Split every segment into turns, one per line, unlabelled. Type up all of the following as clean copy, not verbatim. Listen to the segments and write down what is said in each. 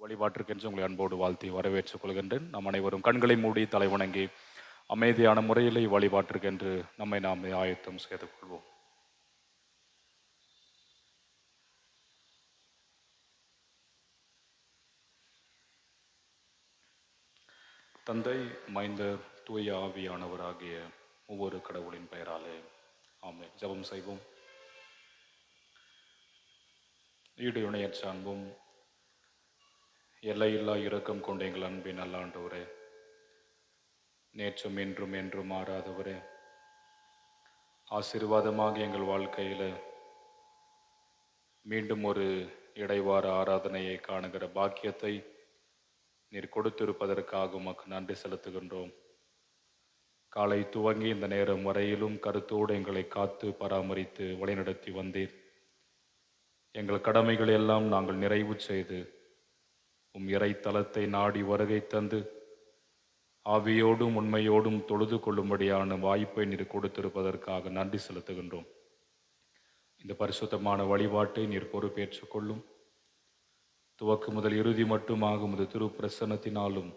வழிபாட்டிற்கென்று உங்களை அன்போடு வாழ்த்தி வரவேற்றுக் கொள்கின்றேன். நாம் அனைவரும் கண்களை மூடி தலைவணங்கி அமைதியான முறையிலே வழிபாட்டிற்கென்று நம்மை நாம் ஆயத்தம் செய்து கொள்வோம். தந்தை, மைந்தர், தூய ஆவியானவராகிய ஒவ்வொரு கடவுளின் பெயராலே ஆமென். ஜெபம் செய்வோம். ஈடு இணையற்ற அன்பும் எல்லையில்லா இரக்கம் கொண்ட எங்கள் அன்பின் நல்ல ஆண்டவரே, நேற்றும் இன்றும் என்றும் மாறாதவரே, ஆசீர்வாதமாக எங்கள் வாழ்க்கையில் மீண்டும் ஒரு இடைவார ஆராதனையை காணுகிற பாக்கியத்தை நீர் கொடுத்திருப்பதற்காக உமக்கு நன்றி செலுத்துகின்றோம். காலை துவங்கி இந்த நேரம் வரையிலும் கருத்தோடு எங்களை காத்து பராமரித்து வழிநடத்தி வந்தீர். எங்கள் கடமைகளை எல்லாம் நாங்கள் நிறைவு செய்து இறை தலத்தை நாடி வருகை தந்து ஆவியோடும் உண்மையோடும் தொழுது கொள்ளும்படியான வாய்ப்பை நீர் கொடுத்திருப்பதற்காக நன்றி செலுத்துகின்றோம். இந்த பரிசுத்தமான வழிபாட்டை நீர் பொறுப்பேற்றுக் கொள்ளும். துவக்கு முதல் இறுதி மட்டுமாக உமது திரு பிரசன்னத்தினாலும்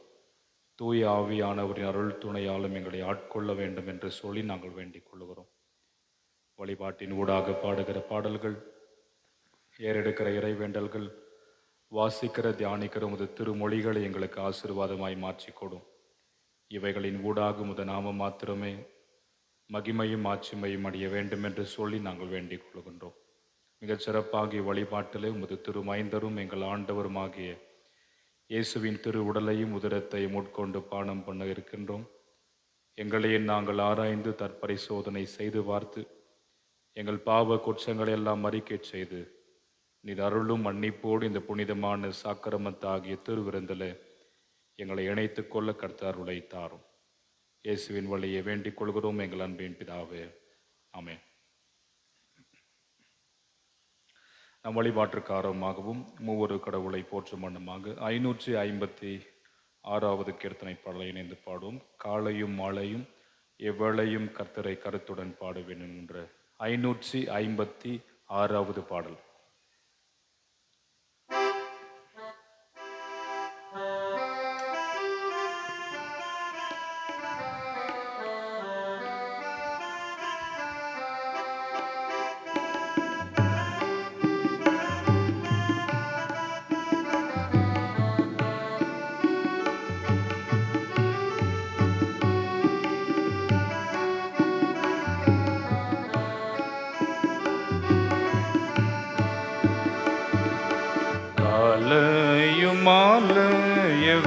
தூய ஆவியானவரின் அருள் துணையாலும் எங்களை ஆட்கொள்ள வேண்டும் என்று சொல்லி நாங்கள் வேண்டிக் கொள்கிறோம். வழிபாட்டின் ஊடாக பாடுகிற பாடல்கள், ஏறெடுக்கிற இறைவேண்டல்கள், வாசிக்கிற தியானிக்கிற உமது திருமொழிகளை எங்களுக்கு ஆசீர்வாதமாய் மாற்றிக்கொடும். இவைகளின் ஊடாக உமது நாமம் மாத்திரமே மகிமையும் ஆட்சிமையும் அடைய வேண்டும் என்று சொல்லி நாங்கள் வேண்டிக் கொள்கின்றோம். மிகச் சிறப்பாகிய வழிபாட்டிலே உமது திருமைந்தரும் எங்கள் ஆண்டவருமாகிய இயேசுவின் திரு உடலையும் உதிரத்தையும் உட்கொண்டு பானம் பண்ண இருக்கின்றோம். எங்களையே நாங்கள் ஆராய்ந்து தற்பரிசோதனை செய்து பார்த்து எங்கள் பாவ குற்றங்களை எல்லாம் அறிக்கை செய்து நீர் அருளும் மன்னிப்போடு இந்த புனிதமான சாக்கிரமத்தாகிய திருவிருந்தில் எங்களை இணைத்துக் கொள்ள கர்த்தர் அருளை தாரும். இயேசுவின் வழியை வேண்டிக் கொள்கிறோம் எங்கள் அன்பின் பிதாவே, ஆமென். நம் வழிபாட்டிற்கு ஆர்வமாகவும் மூவொரு கடவுளை போற்றும் வண்ணமாக 556வது கீர்த்தனை பாடலை இணைந்து பாடுவோம். காலையும் மாலையும் எவ்வளையும் கர்த்தரை கருத்துடன் பாடுவேன் என்ற 556வது பாடல்.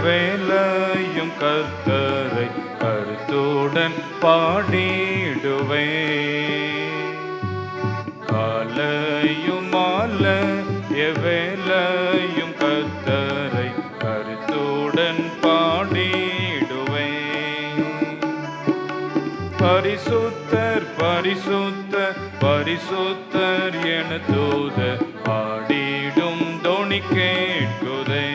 வேலையும் கர்த்தரை கருத்துடன் பாடிடுவே. காலையும் மாலைய வேலையும் கர்த்தரை கருத்துடன் பாடிடுவே. பரிசுத்தர் பரிசுத்தர் பரிசுத்தர் என தூதர் பாடிடும் தொனி கேட்குதே.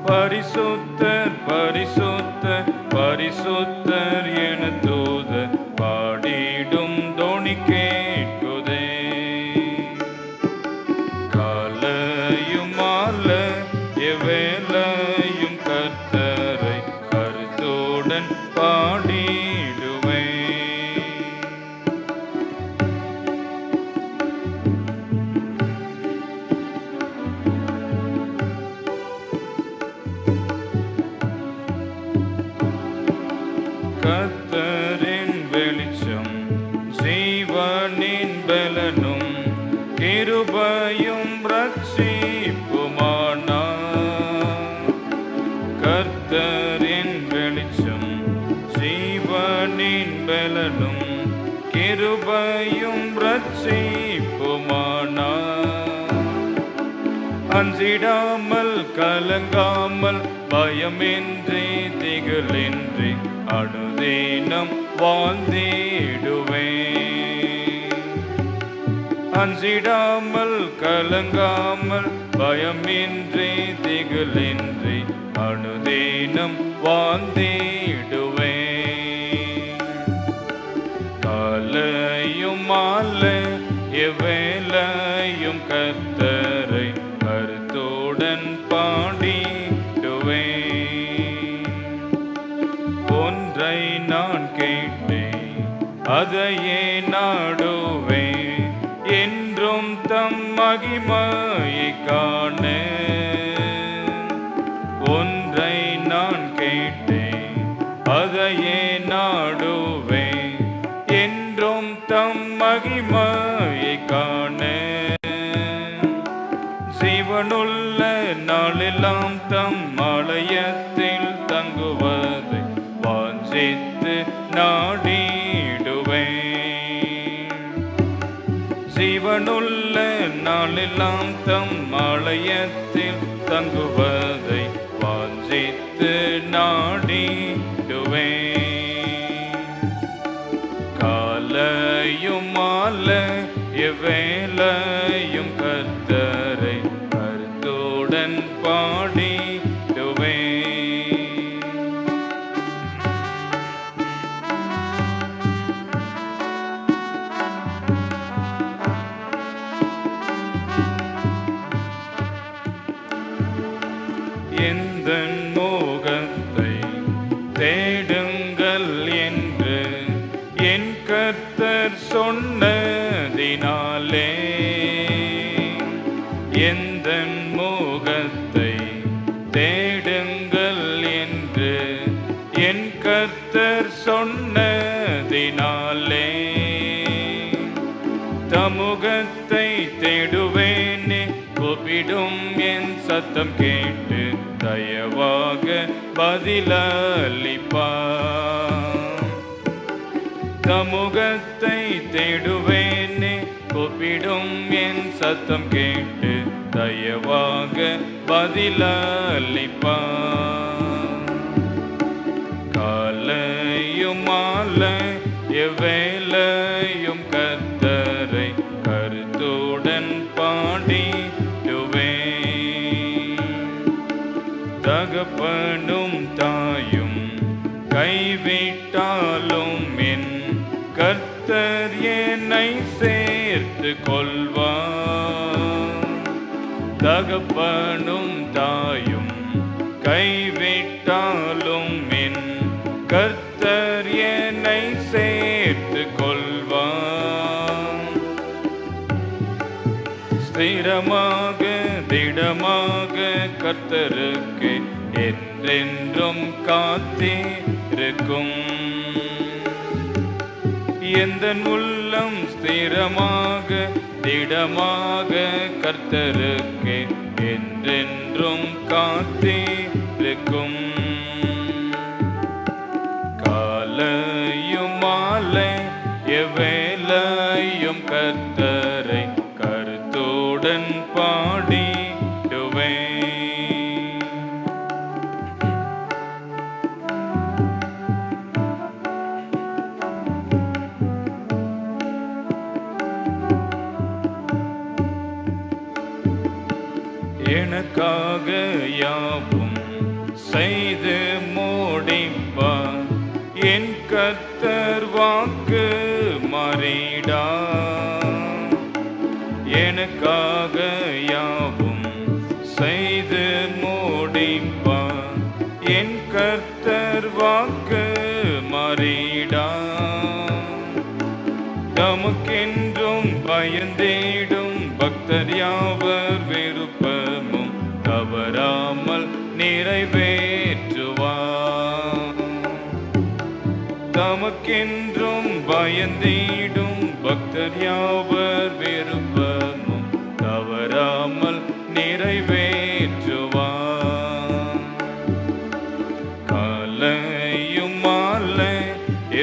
பரிசுத்தர் பரிசுத்தர் பரிசுத்தர் என தூதர் பாடிடும் தொனி கேட்குதே. காலையும் மாலைய வேலையும் கர்த்தரை கருத்துடன் பாடிடுவே. கர்த்தரின் வெளிச்சம் ஜீவனின் பலனும் கிருபையும் ரட்சிப்புமானார். கர்த்தரின் வெளிச்சம் ஜீவனின் பலனும் கிருபையும் ரட்சிப்புமானார். அஞ்சிடாமல் கலங்காமல் பயமின்றி திகழின்றி அனுதினம் வாழ்ந்திடுவே. அஞ்சிடாமல் கலங்காமல் பயமின்றி திகழின்றி அனுதினம் வாழ்ந்திடுவே. காலையும் மாலைய வேலையும் கர்த்தரை கருத்தோ மகிமையை காண ஒன்றை நான் கேட்டேன், அதையே நாடுவேன், என்றும் தம் மகிமையை காண. ஜீவனுள்ள நாளெல்லாம் தம் ஆலயத்தில் தங்குவதை வாஞ்சித்து நாடிடுவேன். ஜீவனுள்ள நாளெல்லாம் தம் ஆலயத்தில் தங்குவதை வாஞ்சித்து நாடிடுவேன். காலையும் மாலை எவ்வேளையும் கர்த்தரை கருத்துடன் பாடிடுவேன். எந்தன் முகத்தை தேடுங்கள் என்று என் கர்த்தர் சொன்னதினாலே, எந்தன் முகத்தை தேடுங்கள் என்று என் கர்த்தர் சொன்னதினாலே, தமுகத்தை தேடுவேனே, கூப்பிடும் என் சத்தம் கேட்டு தயவாக பதிலளிப்பார். தமுகத்தை தேடுவேனே, கூப்பிடும் என் சத்தம் கேட்டு தயவாக பதிலளிப்பார். காலையும் மாலை எவ்வேளையும் கர்த்தரை கருத்துடன் பாடிடுவேன். தகப்பனும் தாயும் கைவிட்டாலும் என் கர்த்தர் என்னை சேர்த்து கொள்வார். தகப்பனும் தாயும் கைவிட்டாலும் என் கர்த்தர் என்னை சேர்த்து கொள்வார். ஸ்திரமாக திடமாக கர்த்தருக்கு என்றென்றும் காத்திருக்கும். எந்தன் உள்ளம் ஸ்திரமாக திடமாக கர்த்தருக்கு என்றென்றும் காத்திருக்கும். காலையும் மாலை எவ்வேளையும் கர்த்தரை கருத்துடன் பாடிடுவேன். எனக்காக யாவும் செய்து முடிப்பார், என் கர்த்தர் வாக்கு மாறிடார். எனக்காக யாவும் செய்து முடிப்பார், என் கர்த்தர் வாக்கு மாறிடார். தமக்கென்றும் பயந்தேடும் பக்தர் யாவர் விருப்பமும் தவறாமல் நிறைவேற்றுவார். தமக்கென்றும் பயந்தேடும் பக்தர் யாவர் விருப்பமும் தவறாமல் நிறைவேற்றுவார். காலையும் மாலை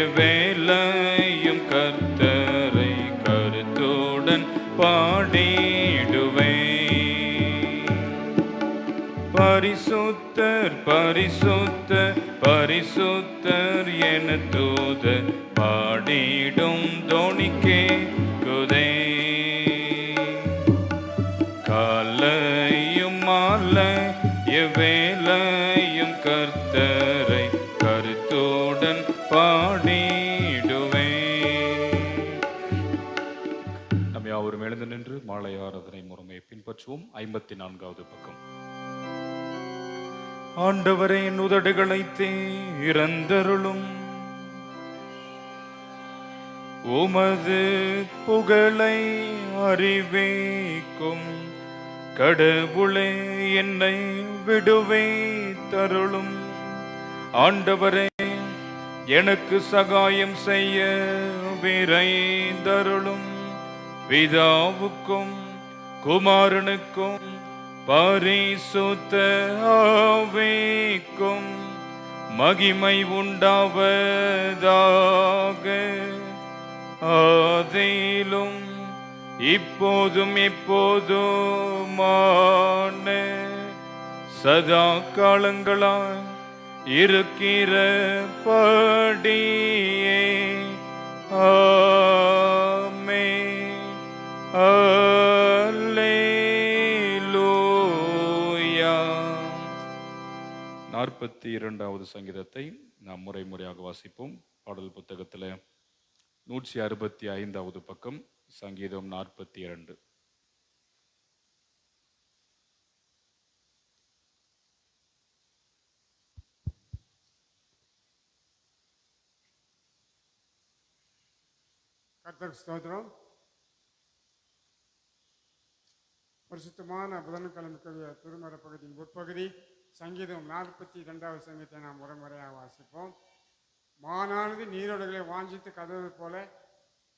எவ்வேளையும் கர்த்தரை கருத்துடன் பாடிடுவேன். பரிசுத்தர் பரிசுத்தர் பரிசுத்தர் என தூதர் பாடிடும் தொனிக்கே குதே. காலையும் மாலை எவ்வேளையும் கர்த்தரை கருத்துடன் பாடிடுவேன். நம் யாவரும் எழுந்து நின்று மாலை ஆராதனை முறைமையை பின்பற்றுவோம். 54வது பக்கம். ஆண்டவரே, என் உதடுகளை திறந்தருளும், உமது புகழை அறிவிக்கும். கடவுளே என்னை விடுவே தருளும். ஆண்டவரே எனக்கு சகாயம் செய்ய விரைந்தருளும். பிதாவுக்கும் குமாரனுக்கும் பரிசுத்த ஆவிக்கும் மகிமை உண்டாவதாக, ஆதியிலும் இப்போதும் எப்போதுமான சதா காலங்களாய் இருக்கிற படியே. ஆமென். அல்லேலூயா. 42வது சங்கீதத்தை நாம் முறையாக வாசிப்போம். பாடல் புத்தகத்தில் 165வது பக்கம், சங்கீதம் 42.
கர்த்தருக்கு ஸ்தோத்திரம். பரிசுத்தமான புதன்கிழமைக்குரிய திருமறை பகுதியின் உட்பகுதி சங்கீதம் 42வது சங்கீதத்தை நாம் முறையாக வாசிப்போம். மானானது நீரோடைகளை வாஞ்சித்து கதறுவது போல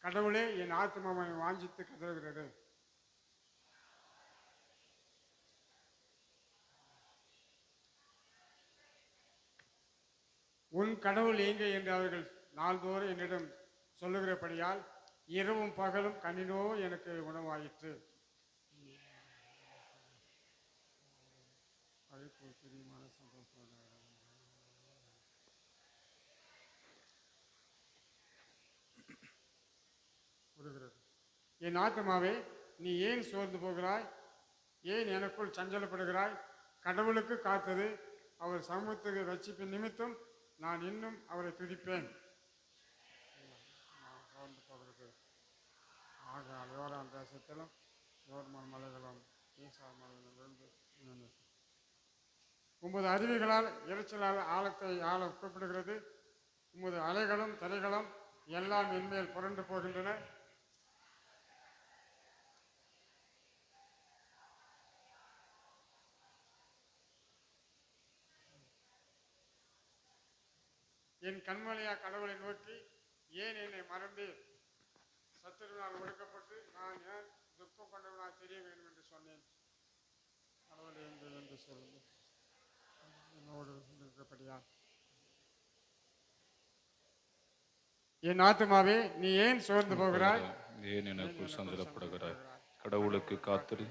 கடவுளே என் ஆத்மாவை வாஞ்சித்து கதறுகிறது. உன் கடவுள் எங்கே என்று அவர்கள் நாள்தோறும் என்னிடம் சொல்லுகிறபடியால் இரவும் பகலும் கண்ணினோ எனக்கு உணவாயிற்று. என் ஆத்மாவே, நீ ஏன் சோர்ந்து போகிறாய்? ஏன் எனக்குள் சஞ்சலப்படுகிறாய்? கடவுளுக்கு காத்தது அவர் சமூகத்துக்கு ரட்சிப்பின் நிமித்தம் நான் இன்னும் அவரை துதிப்பேன். ஆக யோரான் தேசத்திலும் யோர்மான் மலைகளும் ஈசார் மலைகளிலிருந்து உமது அருவிகளால் இறைச்சலால் ஆழத்தை ஆழ கூப்பிடுகிறது. உமது அலைகளும் தலைகளும் எல்லாம் என்மேல் புரண்டு போகின்றன. என் கண்மலையா கடவுளை நோக்கி ஏன் என்னை மறந்து சத்துருவினால் ஒடுக்கப்பட்டு நான் ஏன் துக்கம் கொண்டவனால் தெரிய வேண்டும் என்று சொன்னேன். கடவுளை என்று சொல்லுங்க என்னோடு இருக்கப்படியா. என் ஆத்மாவே, நீ ஏன் சோர்ந்து போகிறாய்?
ஏன் எனக்குள் சஞ்சலப்படுகிறாய்? கடவுளுக்கு காத்திரு,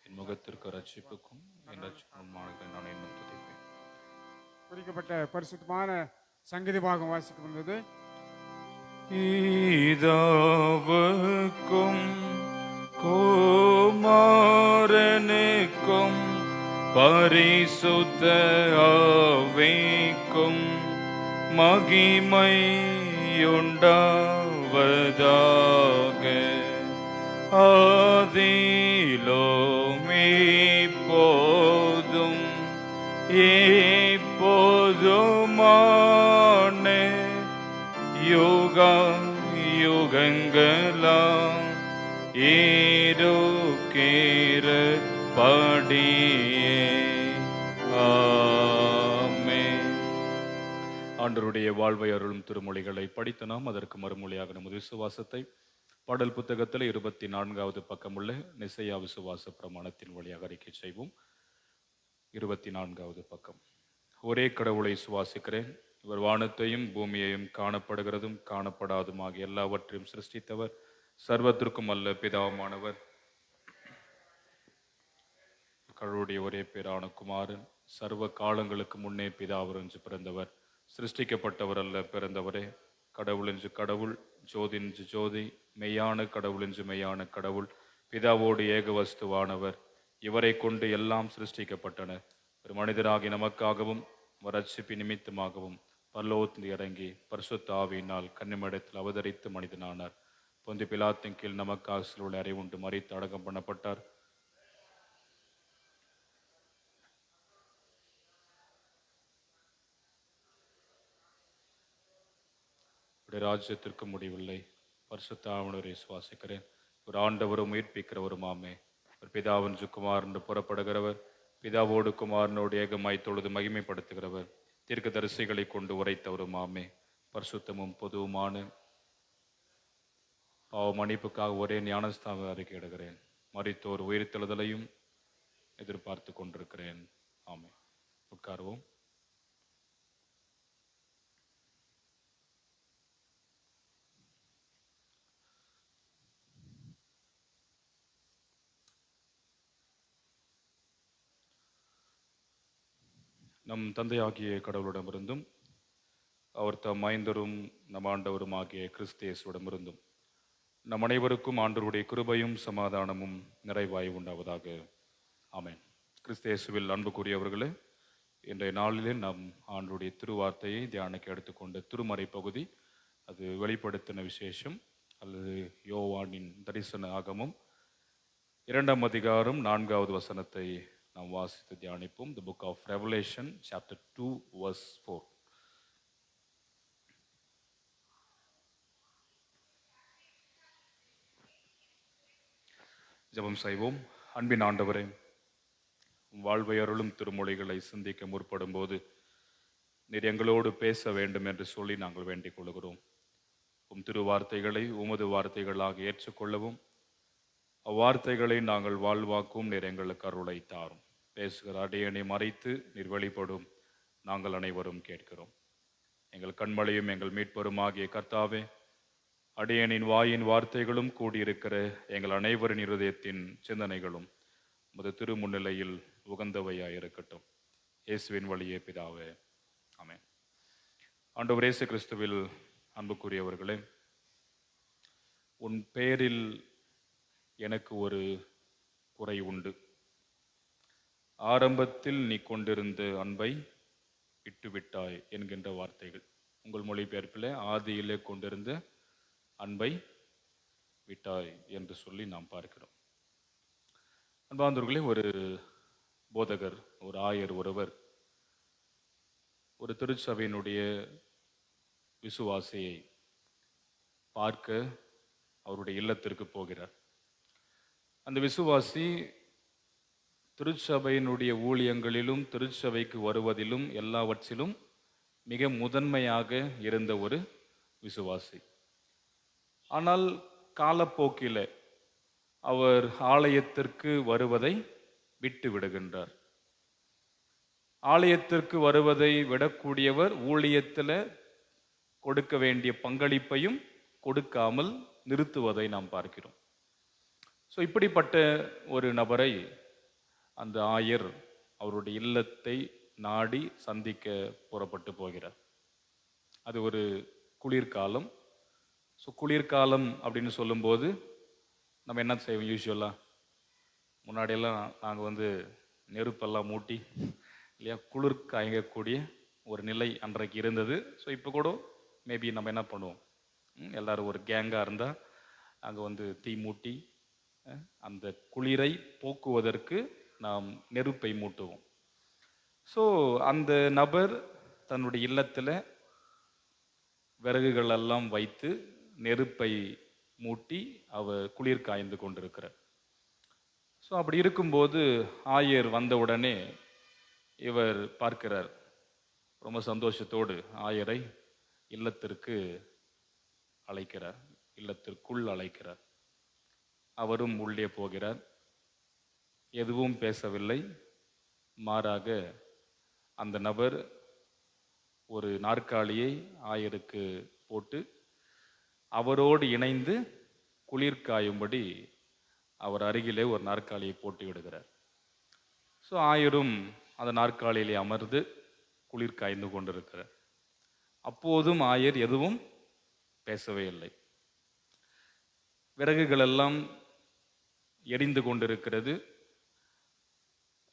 என் முகத்திற்கு ரட்சிப்புக்கும் என் ரட்சிப்புக்கும் நான் இன்னும் துதிப்பேன்.
குறிக்கப்பட்ட பரிசுத்தமான சங்கீத பாகம் வாசிக்கும் வந்தது.
ஈதாவுக்கும் குமாரனுக்கும் பரிசுத்த ஆவிக்கும் மகிமையுண்டாவதாக, ஆதியிலும் இப்போதும் எப்போதுமான யுகா யுகங்களாம் இருக்கிற படியே. ஆமென். ஆண்டவருடைய வாழ்வை அருளும் திருமொழிகளை படித்து நாம் அதற்கு மறுமொழியாக நமது விசுவாசத்தை பாடல் புத்தகத்தில் 24வது பக்கம் உள்ள நிசையா விசுவாச பிரமாணத்தின் வழியாக அறிக்கை செய்வோம். 24வது பக்கம். ஒரே கடவுளை சுவாசிக்கிறேன். இவர் வானத்தையும் பூமியையும் காணப்படுகிறதும் காணப்படாதும் ஆகிய எல்லாவற்றையும் சிருஷ்டித்தவர், சர்வத்திற்கும் அல்ல பிதாவுமானவர். கடவுளுடைய ஒரே பேரான குமாரன், சர்வ காலங்களுக்கு முன்னே பிதாவர் என்று பிறந்தவர், சிருஷ்டிக்கப்பட்டவர் அல்ல, பிறந்தவரே. கடவுள் என்று கடவுள், ஜோதி என்று ஜோதி, மெய்யான கடவுள் என்று மெய்யான கடவுள், பிதாவோடு ஏக வஸ்துவானவர். இவரை கொண்டு எல்லாம் சிருஷ்டிக்கப்பட்டன. ஒரு மனிதராகி நமக்காகவும் ரட்சிப்பு நிமித்தமாகவும் பரலோகத்தில் இறங்கி பரிசுத்த ஆவியினால் கன்னிமடத்தில் அவதரித்து மனிதனானார். பொந்தி பிலாத்தின் கீழ் நமக்காக சிலுவையில் அறைவுண்டு மரித்து அடக்கம் பண்ணப்பட்டார். ராஜ்யத்திற்கு முடிவில்லை. பரிசுத்த ஆவியானவரை சுவாசிக்கிறேன். ஒரு ஆண்டவரும் உயிர்ப்பிக்கிறவருமாமே. பிதாவென்று குமார் என்று புறப்படுகிறவர், பிதாவோடு குமாரனோடு ஏகமாய் தொழுது மகிமைப்படுத்துகிறவர், தீர்க்கதரிசிகளை கொண்டு உரைத்தவருமாமே, பரிசுத்தமும் பொதுவுமான பாவ மன்னிப்புக்காக ஒரே ஞானஸ்தான அறிக்கையிடுகிறேன். மரித்தோர் உயிர்த்தெழுதலையும் எதிர்பார்த்து கொண்டிருக்கிறேன். ஆமே. உட்காருவோம். நம் தந்தையாகிய கடவுளிடமிருந்தும் அவர் தம் மைந்தரும் நம் ஆண்டவருமாகிய கிறிஸ்தேசுவிடமிருந்தும் நம் அனைவருக்கும் ஆண்டவருடைய கிருபையும் சமாதானமும் நிறைவாய் உண்டாவதாக. ஆமென். கிறிஸ்தேசுவில் அன்புக்குரியவர்களே, இன்றைய நாளிலே நம் ஆண்டவருடைய திருவார்த்தையை தியானிக்க எடுத்துக்கொண்ட திருமறை பகுதி, அது வெளிப்படுத்தின விசேஷம் அல்லது யோவானின் தரிசன ஆகமம் 2ஆம் அதிகாரம் 4வது வசனத்தை நாம் வாசித்து தியானிப்போம். The book of Revelation, chapter 2, verse 4. ஜெபம் செய்வோம். அன்பின் ஆண்டவரே, வாழ்வை அருளும் திருமொழிகளை சிந்திக்க முற்படும் போது நீர் எங்களோடு பேச வேண்டும் என்று சொல்லி நாங்கள் வேண்டிக் கொள்கிறோம். திருவார்த்தைகளை உமது வார்த்தைகளாக ஏற்றுக்கொள்ளவும், அவ்வார்த்தைகளை நாங்கள் வாழ்வாக்கும் நீர் எங்களுக்கு அருளை தாரும். பேசுகிற அடியனை மறைத்து நீர் வெளிப்படும், நாங்கள் அனைவரும் கேட்கிறோம். எங்கள் கண்மலையும் எங்கள் மீட்பருமாகிய கர்த்தாவே, அடியனின் வாயின் வார்த்தைகளும் கூடியிருக்கிற எங்கள் அனைவரின் இருதயத்தின் சிந்தனைகளும் உமது திருமுன்னிலையில் உகந்தவையாயிருக்கட்டும். இயேசுவின் வழியே பிதாவே, ஆமென். ஆண்டவர் இயேசு கிறிஸ்துவில் அன்புக்குரியவர்களே, உன் பேரில் எனக்கு ஒரு குறை உண்டு. ஆரம்பத்தில் நீ கொண்டிருந்த அன்பை விட்டுவிட்டாய் என்கின்ற வார்த்தைகள். உங்கள் மொழிபெயர்ப்பில் ஆதியிலே கொண்டிருந்த அன்பை விட்டாய் என்று சொல்லி நாம் பார்க்கிறோம். அன்பார்ந்தவர்களே, ஒரு போதகர், ஒரு ஆயர் ஒருவர் ஒரு திருச்சபையினுடைய விசுவாசியை பார்க்க அவருடைய இல்லத்திற்கு போகிறார். அந்த விசுவாசி திருச்சபையினுடைய ஊழியங்களிலும் திருச்சபைக்கு வருவதிலும் எல்லாவற்றிலும் மிக முதன்மையாக இருந்த ஒரு விசுவாசி. ஆனால் காலப்போக்கில் அவர் ஆலயத்திற்கு வருவதை விட்டு விடுகின்றார். ஆலயத்திற்கு வருவதை விடக்கூடியவர் ஊழியத்தில் கொடுக்க வேண்டிய பங்களிப்பையும் கொடுக்காமல் நிறுத்துவதை நாம் பார்க்கிறோம். ஸோ இப்படிப்பட்ட ஒரு நபரை அந்த ஆயர் அவருடைய இல்லத்தை நாடி சந்திக்க புறப்பட்டு போகிறார். அது ஒரு குளிர்காலம். ஸோ குளிர்காலம் அப்படின்னு சொல்லும்போது நம்ம என்ன செய்வோம்? யூஸ்வலாக முன்னாடியெல்லாம் நாங்கள் நெருப்பெல்லாம் மூட்டி இல்லையா, குளிர் காயக்கூடிய ஒரு நிலை அன்றைக்கு இருந்தது. ஸோ இப்போ கூட மேபி நம்ம என்ன பண்ணுவோம், எல்லோரும் ஒரு கேங்காக இருந்தால் அங்கே தீ மூட்டி அந்த குளிரை போக்குவதற்கு நாம் நெருப்பை மூட்டுவோம். ஸோ அந்த நபர் தன்னுடைய இல்லத்தில் விறகுகள் எல்லாம் வைத்து நெருப்பை மூட்டி அவர் குளிர் காய்ந்து கொண்டிருக்கிறார். ஸோ அப்படி இருக்கும்போது ஆயர் வந்தவுடனே இவர் பார்க்கிறார். ரொம்ப சந்தோஷத்தோடு ஆயரை இல்லத்திற்கு அழைக்கிறார், இல்லத்திற்குள் அழைக்கிறார். அவரும் உள்ளே போகிறார். எதுவும் பேசவில்லை. மாறாக அந்த நபர் ஒரு நாற்காலியை ஆயருக்கு போட்டு அவரோடு இணைந்து குளிர் காயும்படி அவர் அருகிலே ஒரு நாற்காலியை போட்டு விடுகிறார். ஸோ ஆயரும் அந்த நாற்காலியிலே அமர்ந்து குளிர் காய்ந்து கொண்டிருக்கிறார். அப்போதும் ஆயர் எதுவும் பேசவே இல்லை. விறகுகளெல்லாம் எரிந்து கொண்டிருக்கிறது.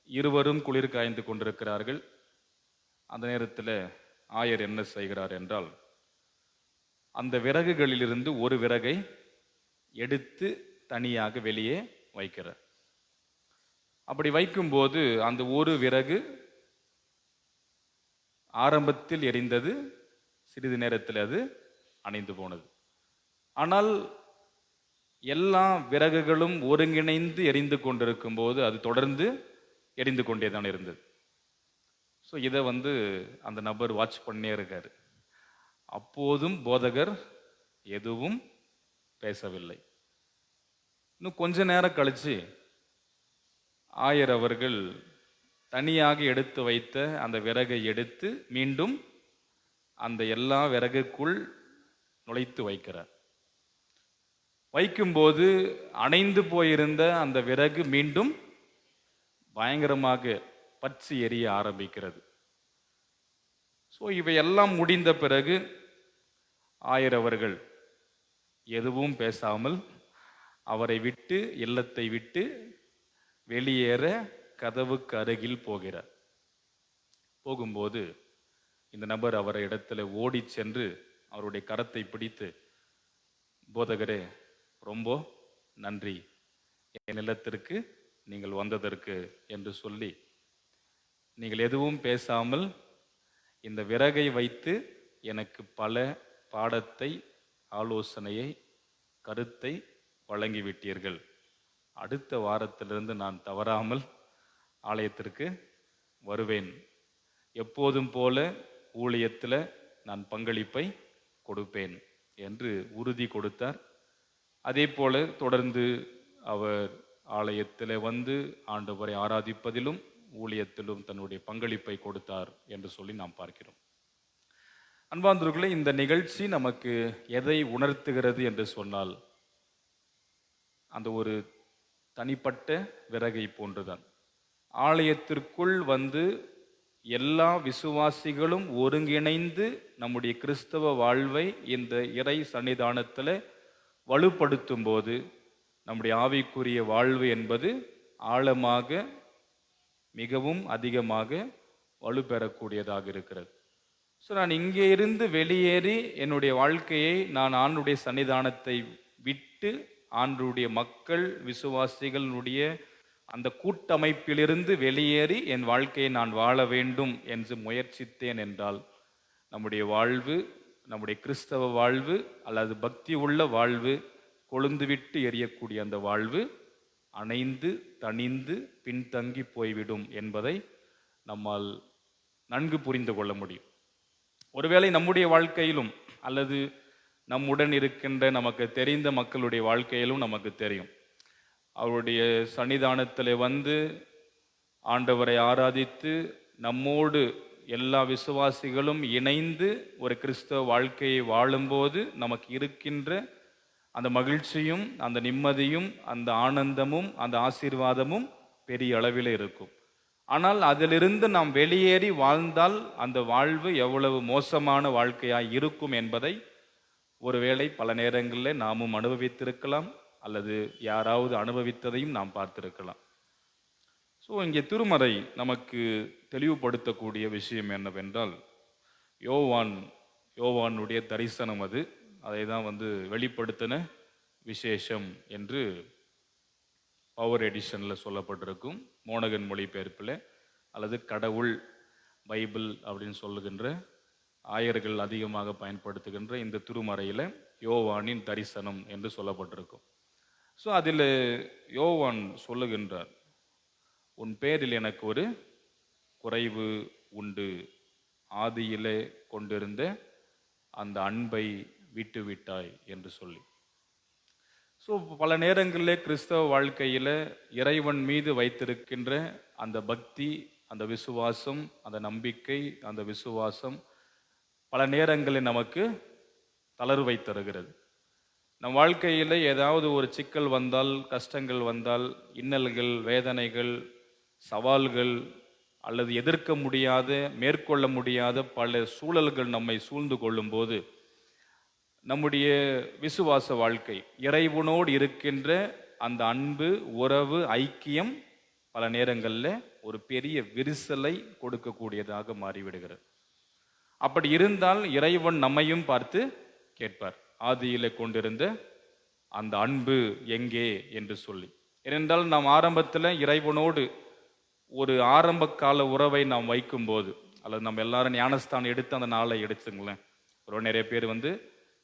இருவரும் குளிர் காய்ந்து கொண்டிருக்கிறார்கள். அந்த நேரத்தில் ஆயர் என்ன செய்கிறார் என்றால், அந்த விறகுகளிலிருந்து ஒரு விறகை எடுத்து தனியாக வெளியே வைக்கிறார். அப்படி வைக்கும்போது அந்த ஒரு விறகு ஆரம்பத்தில் எரிந்தது, சிறிது நேரத்தில் அது அணைந்து போனது. ஆனால் எல்லா விறகுகளும் ஒருங்கிணைந்து எரிந்து கொண்டிருக்கும் போது அது தொடர்ந்து எரிந்து கொண்டே தான் இருந்தது. ஸோ இதை அந்த நபர் வாட்ச் பண்ணே இருக்காரு. அப்போதும் போதகர் எதுவும் பேசவில்லை. இன்னும் கொஞ்ச நேரம் கழிச்சு ஆயர் அவர்கள் தனியாக எடுத்து வைத்த அந்த விறகை எடுத்து மீண்டும் அந்த எல்லா விறகுக்குள் நுழைத்து வைக்கிறார். வைக்கும்போது அணைந்து போயிருந்த அந்த விறகு மீண்டும் பயங்கரமாக பற்றி எரிய ஆரம்பிக்கிறது. ஸோ இவையெல்லாம் முடிந்த பிறகு ஆயர் அவர்கள் எதுவும் பேசாமல் அவரை விட்டு, இல்லத்தை விட்டு வெளியேற கதவுக்கு அருகில் போகிறார். போகும்போது இந்த நபர் அவரை இடத்துல ஓடி சென்று அவருடைய கரத்தை பிடித்து, போதகரே ரொம்ப நன்றி என் இல்லத்திற்கு நீங்கள் வந்ததற்கு என்று சொல்லி, நீங்கள் எதுவும் பேசாமல் இந்த விறகை வைத்து எனக்கு பல பாடத்தை, ஆலோசனையை, கருத்தை வழங்கிவிட்டீர்கள். அடுத்த வாரத்திலிருந்து நான் தவறாமல் ஆலயத்திற்கு வருவேன். எப்போதும் போல ஊழியத்தில் நான் பங்களிப்பை கொடுப்பேன் என்று உறுதி கொடுத்தார். அதே போல தொடர்ந்து அவர் ஆலயத்தில் ஆண்டவரை ஆராதிப்பதிலும் ஊழியத்திலும் தன்னுடைய பங்களிப்பை கொடுத்தார் என்று சொல்லி நாம் பார்க்கிறோம். அன்பார்ந்தவர்களே, இந்த நிகழ்ச்சி நமக்கு எதை உணர்த்துகிறது என்று சொன்னால், அந்த ஒரு தனிப்பட்ட விறகை போன்றுதான். ஆலயத்திற்குள் எல்லா விசுவாசிகளும் ஒருங்கிணைந்து நம்முடைய கிறிஸ்தவ வாழ்வை இந்த இறை சன்னிதானத்தில் வலுப்படுத்தும் போது நம்முடைய ஆவிக்குரிய வாழ்வு என்பது ஆழமாக, மிகவும் அதிகமாக வலுப்பெறக்கூடியதாக இருக்கிறது. ஸோ நான் இங்கே இருந்து வெளியேறி என்னுடைய வாழ்க்கையை நான் ஆண்டுடைய சன்னிதானத்தை விட்டு ஆண்டுடைய மக்கள், விசுவாசிகளுடைய அந்த கூட்டமைப்பிலிருந்து வெளியேறி என் வாழ்க்கையை நான் வாழ வேண்டும் என்று முயற்சித்தேன் என்றால், நம்முடைய வாழ்வு, நம்முடைய கிறிஸ்தவ வாழ்வு அல்லது பக்தி உள்ள வாழ்வு கொழுந்துவிட்டு எரியக்கூடிய அந்த வாழ்வு அணைந்து தணிந்து பின்தங்கி போய்விடும் என்பதை நம்மால் நன்கு புரிந்து கொள்ள முடியும். ஒருவேளை நம்முடைய வாழ்க்கையிலும் அல்லது நம்முடன் இருக்கின்ற நமக்கு தெரிந்த மக்களுடைய வாழ்க்கையிலும் நமக்கு தெரியும். அவருடைய சன்னிதானத்தில் ஆண்டவரை ஆராதித்து நம்மோடு எல்லா விசுவாசிகளும் இணைந்து ஒரு கிறிஸ்தவ வாழ்க்கையை வாழும்போது நமக்கு இருக்கின்ற அந்த மகிழ்ச்சியும், அந்த நிம்மதியும், அந்த ஆனந்தமும், அந்த ஆசீர்வாதமும் பெரிய அளவில் இருக்கும். ஆனால் அதிலிருந்து நாம் வெளியேறி வாழ்ந்தால் அந்த வாழ்வு எவ்வளவு மோசமான வாழ்க்கையாய் இருக்கும் என்பதை ஒருவேளை பல நேரங்களில் நாமும் அனுபவித்திருக்கலாம், அல்லது யாராவது அனுபவித்ததையும் நாம் பார்த்திருக்கலாம். ஸோ இங்கே திருமறை நமக்கு தெளிவுபடுத்தக்கூடிய விஷயம் என்னவென்றால், யோவானுடைய தரிசனம் அதை தான் வெளிப்படுத்தின விசேஷம் என்று பவர் எடிஷனில் சொல்லப்பட்டிருக்கும். மோனகன் மொழிபெயர்ப்பில் அல்லது கடவுள் பைபிள் அப்படின்னு சொல்லுகின்ற ஆயர்கள் அதிகமாக பயன்படுத்துகின்ற இந்த திருமறையில் யோவானின் தரிசனம் என்று சொல்லப்பட்டிருக்கும். ஸோ அதில் யோவான் சொல்லுகின்றார், உன் பேரில் எனக்கு ஒரு குறைவு உண்டு, ஆதியிலே கொண்டிருந்த அந்த அன்பை விட்டுவிட்டாய் என்று சொல்லி. ஸோ பல நேரங்களில் கிறிஸ்தவ வாழ்க்கையில் இறைவன் மீது வைத்திருக்கின்ற அந்த பக்தி, அந்த விசுவாசம், அந்த நம்பிக்கை, அந்த விசுவாசம் பல நேரங்களில் நமக்கு தளர்வை தருகிறது. நம் வாழ்க்கையில் ஏதாவது ஒரு சிக்கல் வந்தால், கஷ்டங்கள் வந்தால், இன்னல்கள், வேதனைகள், சவால்கள் அல்லது எதிர்க்க முடியாத, மேற்கொள்ள முடியாத பல சூழல்கள் நம்மை சூழ்ந்து கொள்ளும்போது நம்முடைய விசுவாச வாழ்க்கை, இறைவனோடு இருக்கின்ற அந்த அன்பு, உறவு, ஐக்கியம் பல நேரங்களில் ஒரு பெரிய விரிசலை கொடுக்கக்கூடியதாக மாறிவிடுகிறது. அப்படி இருந்தால் இறைவன் நம்மையும் பார்த்து கேட்பார், ஆதியிலே கொண்டிருந்த அந்த அன்பு எங்கே என்று சொல்லி. ஏனென்றால் நாம் ஆரம்பத்தில் இறைவனோடு ஒரு ஆரம்ப கால உறவை நாம் வைக்கும்போது, அல்லது நம்ம எல்லாரும் ஞானஸ்தானம் எடுத்து அந்த நாளை எடுத்துங்களேன். நிறைய பேர்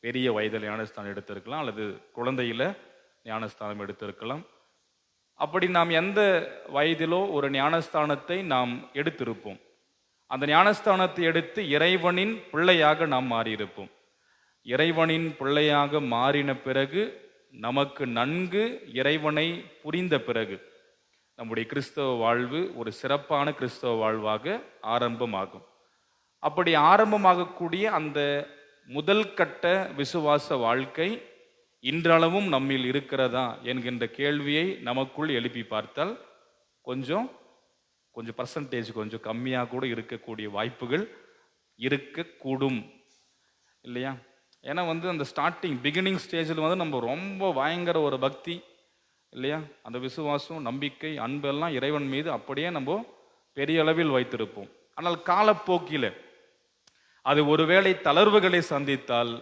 பெரிய வயதில் ஞானஸ்தானம் எடுத்திருக்கலாம், அல்லது குழந்தையில் ஞானஸ்தானம் எடுத்திருக்கலாம். அப்படி நாம் எந்த வயதிலோ ஒரு ஞானஸ்தானத்தை நாம் எடுத்திருப்போம். அந்த ஞானஸ்தானத்தை எடுத்து இறைவனின் பிள்ளையாக நாம் மாறியிருப்போம். இறைவனின் பிள்ளையாக மாறின பிறகு, நமக்கு நன்கு இறைவனை புரிந்த பிறகு நம்முடைய கிறிஸ்தவ வாழ்வு ஒரு சிறப்பான கிறிஸ்தவ வாழ்வாக ஆரம்பமாகும். அப்படி ஆரம்பமாகக்கூடிய அந்த முதல் கட்ட விசுவாச வாழ்க்கை இன்றளவும் நம்மில் இருக்கிறதா என்கின்ற கேள்வியை நமக்குள் எழுப்பி பார்த்தால் கொஞ்சம் பர்சன்டேஜ் கொஞ்சம் கம்மியாக கூட இருக்கக்கூடிய வாய்ப்புகள் இருக்கக்கூடும் இல்லையா? ஏன்னா அந்த பிகினிங் ஸ்டேஜில் நம்ம ரொம்ப பயங்கர ஒரு பக்தி இல்லையா, அந்த விசுவாசம், நம்பிக்கை, அன்பெல்லாம் இறைவன் மீது அப்படியே நம்ம பெரிய அளவில் வைத்திருப்போம். ஆனால் காலப்போக்கில் அது ஒருவேளை தளர்வுகளை சந்தித்தால்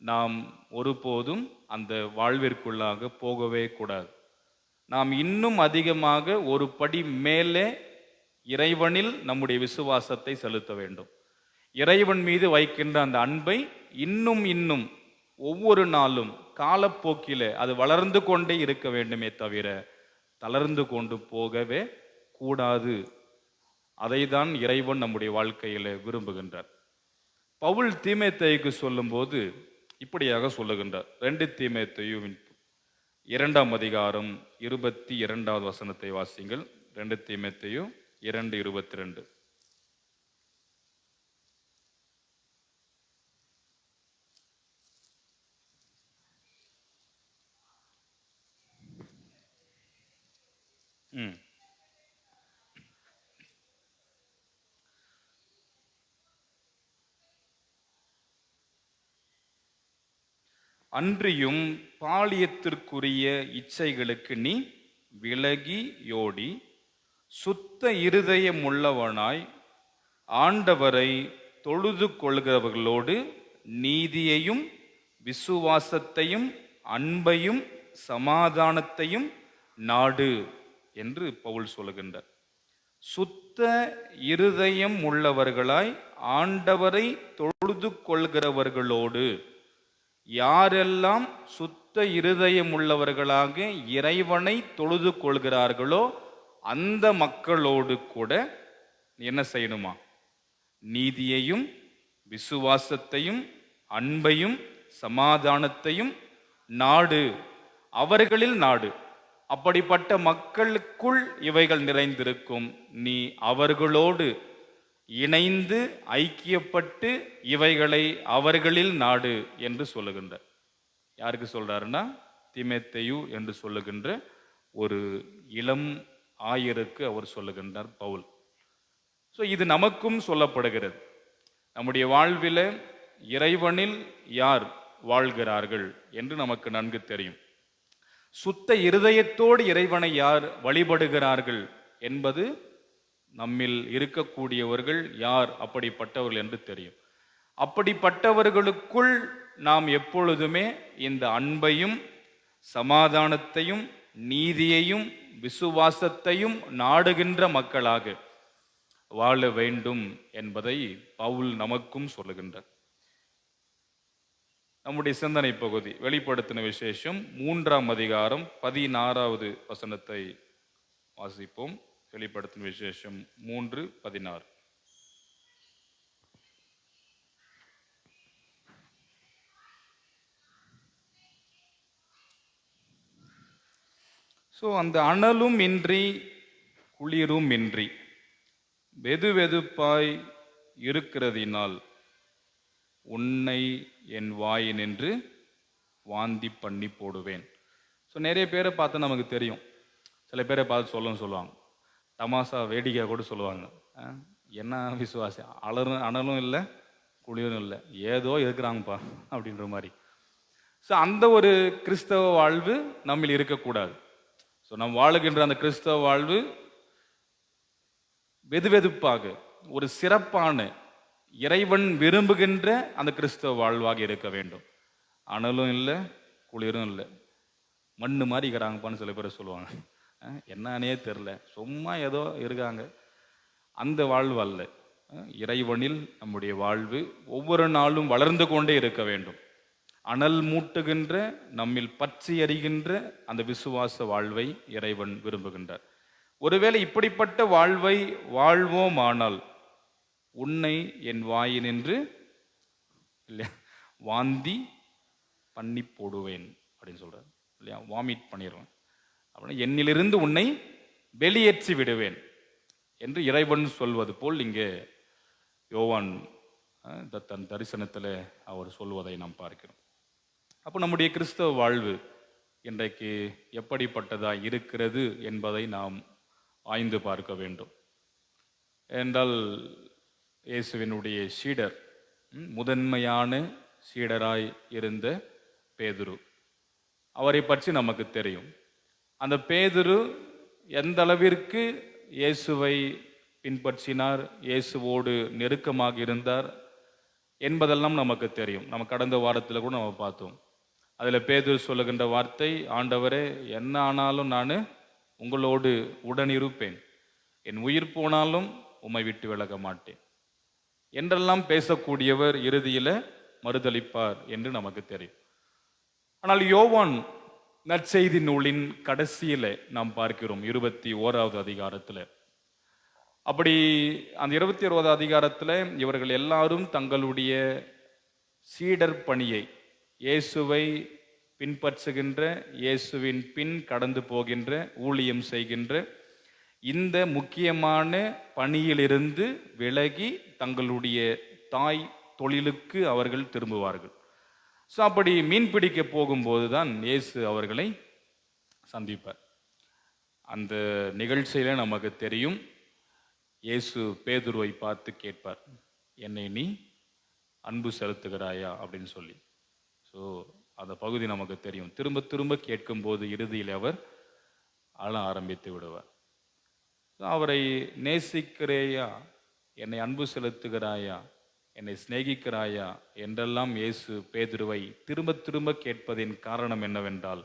நாம் ஒருபோதும் அந்த வாழ்விற்குள்ளாக போகவே கூடாது. நாம் இன்னும் அதிகமாக ஒரு படி மேலே இறைவனில் நம்முடைய விசுவாசத்தை செலுத்த வேண்டும். இறைவன் மீது வைக்கின்ற அந்த அன்பை இன்னும் ஒவ்வொரு நாளும் காலப்போக்கில் அது வளர்ந்து கொண்டே இருக்க வேண்டுமே தவிர தளர்ந்து கொண்டு போகவே கூடாது. அதைதான் இறைவன் நம்முடைய வாழ்க்கையில் விரும்புகின்றார். பவுல் தீமோத்தேயுக்கு சொல்லும்போது இப்படியாக சொல்லுகின்றார். 2 தீமோத்தேயு 2ஆம் அதிகாரம் 22வது வசனத்தை வாசிங்கள். 2 தீமோத்தேயு 2:22. அன்றியும் பாலியத்திற்குரிய இச்சைகளுக்கு நீ விலகியோடி சுத்த இருதயமுள்ளவனாய் ஆண்டவரை தொழுது கொள்கிறவர்களோடு நீதியையும் விசுவாசத்தையும் அன்பையும் சமாதானத்தையும் நாடு என்று பவுல் சொல்லுகின்றார். சுத்த இருதயம் உள்ளவர்களாய் ஆண்டவரை தொழுது கொள்கிறவர்களோடு, யாரெல்லாம் சுத்த இருதயம் உள்ளவர்களாக இறைவனை தொழுது கொள்கிறார்களோ அந்த மக்களோடு கூட என்ன செய்யணுமா? நீதியையும் விசுவாசத்தையும் அன்பையும் சமாதானத்தையும் நாடு, அவர்களில் நாடு. அப்படிப்பட்ட மக்களுக்குள் இவைகள் நிறைந்திருக்கும். நீ அவர்களோடு இணைந்து ஐக்கியப்பட்டு இவைகளை அவர்களில் நாடு என்று சொல்லுகின்றார். யாருக்கு சொல்றாருன்னா, தீமோத்தேயு என்று சொல்லுகின்ற ஒரு இளம் ஆயருக்கு அவர் சொல்லுகின்றார் பவுல். இது நமக்கும் சொல்லப்படுகிறது. நம்முடைய வாழ்வில் இறைவனில் யார் வாழ்கிறார்கள் என்று நமக்கு நன்கு தெரியும். சுத்த இருதயத்தோடு இறைவனை யார் வழிபடுகிறார்கள் என்பது நம்மில் இருக்கக்கூடியவர்கள் யார் அப்படிப்பட்டவர்கள் என்று தெரியும். அப்படிப்பட்டவர்களுக்குள் நாம் எப்பொழுதுமே இந்த அன்பையும் சமாதானத்தையும் நீதியையும் விசுவாசத்தையும் நாடுகின்ற மக்களாக வாழ வேண்டும் என்பதை பவுல் நமக்கும் சொல்லுகின்றார். நம்முடைய சிந்தனை பகுதி வெளிப்படுத்தின விசேஷம் 3ஆம் அதிகாரம் 16வது வசனத்தை வாசிப்போம். வெளிப்படுத்தின விசேஷம் 3:16. அந்த அனலும் இன்றி குளிரும் இன்றி வெதுவெதுப்பாய் இருக்கிறதினால் உன்னை என் வாயினின்று வாந்தி பண்ணி போடுவேன். நிறைய பேரை பார்த்தா நமக்கு தெரியும். சில பேரை பார்த்து சொல்லுவாங்க, தமாசா வேடிக்கை கூட சொல்லுவாங்க, என்ன விசுவாசி, அனலும் இல்லை குளிரும் இல்லை, ஏதோ இருக்கிறாங்கப்பா அப்படின்ற மாதிரி. அந்த ஒரு கிறிஸ்தவ வாழ்வு நம்மில் இருக்கக்கூடாது. நம் வாழுகின்ற அந்த கிறிஸ்தவ வாழ்வு வெதுவெதுப்பாக ஒரு சிறப்பான இறைவன் விரும்புகின்ற அந்த கிறிஸ்தவ வாழ்வாக இருக்க வேண்டும். அனலும் இல்லை குளிரும் இல்லை, மண்ணு மாதிரி இருக்கிறாங்கப்பான்னு சில பேர் சொல்லுவாங்க. என்னன்னே தெரில, சும்மா ஏதோ இருக்காங்க, அந்த வாழ்வு அல்ல. இறைவனில் நம்முடைய வாழ்வு ஒவ்வொரு நாளும் வளர்ந்து கொண்டே இருக்க வேண்டும். அனல் மூட்டுகின்ற, நம்மில் பற்றி எறிகின்ற அந்த விசுவாச வாழ்வை இறைவன் விரும்புகின்றார். ஒருவேளை இப்படிப்பட்ட வாழ்வை வாழ்வோமானால் உன்னை என் வாயினின்று இல்லையா வாந்தி பண்ணி போடுவேன் அப்படின்னு சொல்றார் இல்லையா, வாமிட் பண்ணிடுவேன் அப்படின்னா என்னிலிருந்து உன்னை வெளியேற்றி விடுவேன் என்று இறைவன் சொல்வது போல் இங்கே யோவான் தன் தரிசனத்தில் அவர் சொல்வதை நாம் பார்க்கிறோம். அப்போ நம்முடைய கிறிஸ்தவ வாழ்வு இன்றைக்கு எப்படிப்பட்டதாக இருக்கிறது என்பதை நாம் ஆய்ந்து பார்க்க வேண்டும். என்றால் இயேசுவினுடைய சீடர், முதன்மையான சீடராய் இருந்த பேதுரு, அவரை பற்றி நமக்கு தெரியும். அந்த பேதுரு எந்த அளவிற்கு இயேசுவை பின்பற்றினார், இயேசுவோடு நெருக்கமாக இருந்தார் என்பதெல்லாம் நமக்கு தெரியும். நம்ம கடந்த வாரத்தில் கூட நம்ம பார்த்தோம். அதில் பேதுரு சொல்லுகின்ற வார்த்தை, ஆண்டவரே, என்ன ஆனாலும் நான் உங்களோடு உடனிருப்பேன், என் உயிர் போனாலும் உம்மை விட்டு விலக மாட்டேன் என்றெல்லாம் பேசக்கூடியவர் இறுதியில் மறுதளிப்பார் என்று நமக்கு தெரியும். ஆனால் யோவான் நற்செய்தி நூலின் கடைசியில் நாம் பார்க்கிறோம் 21வது அதிகாரத்தில். அப்படி அந்த 21வது அதிகாரத்தில் இவர்கள் எல்லாரும் தங்களுடைய சீடர் பணியை, இயேசுவை பின்பற்றுகின்ற, இயேசுவின் பின் கடந்து போகின்ற, ஊழியம் செய்கின்ற இந்த முக்கியமான பணியிலிருந்து விலகி தங்களுடைய தாய் தொழிலுக்கு அவர்கள் திரும்புவார்கள். ஸோ அப்படி மீன் பிடிக்க போகும்போது தான் இயேசு அவர்களை சந்திப்பார். அந்த நிகழ்ச்சியில நமக்கு தெரியும், இயேசு பேதுருவை பார்த்து கேட்பார், என்னை நீ அன்பு செலுத்துகிறாயா அப்படின்னு சொல்லி. ஸோ அந்த பகுதி நமக்கு தெரியும். திரும்ப திரும்ப கேட்கும்போது இறுதியில் அவர் அழ ஆரம்பித்து விடுவார். அவரை நேசிக்கிறேயா, என்னை அன்பு செலுத்துகிறாயா, என்னை சிநேகிக்கிறாயா என்றெல்லாம் இயேசு பேதுருவை திரும்ப திரும்ப கேட்பதின் காரணம் என்னவென்றால்,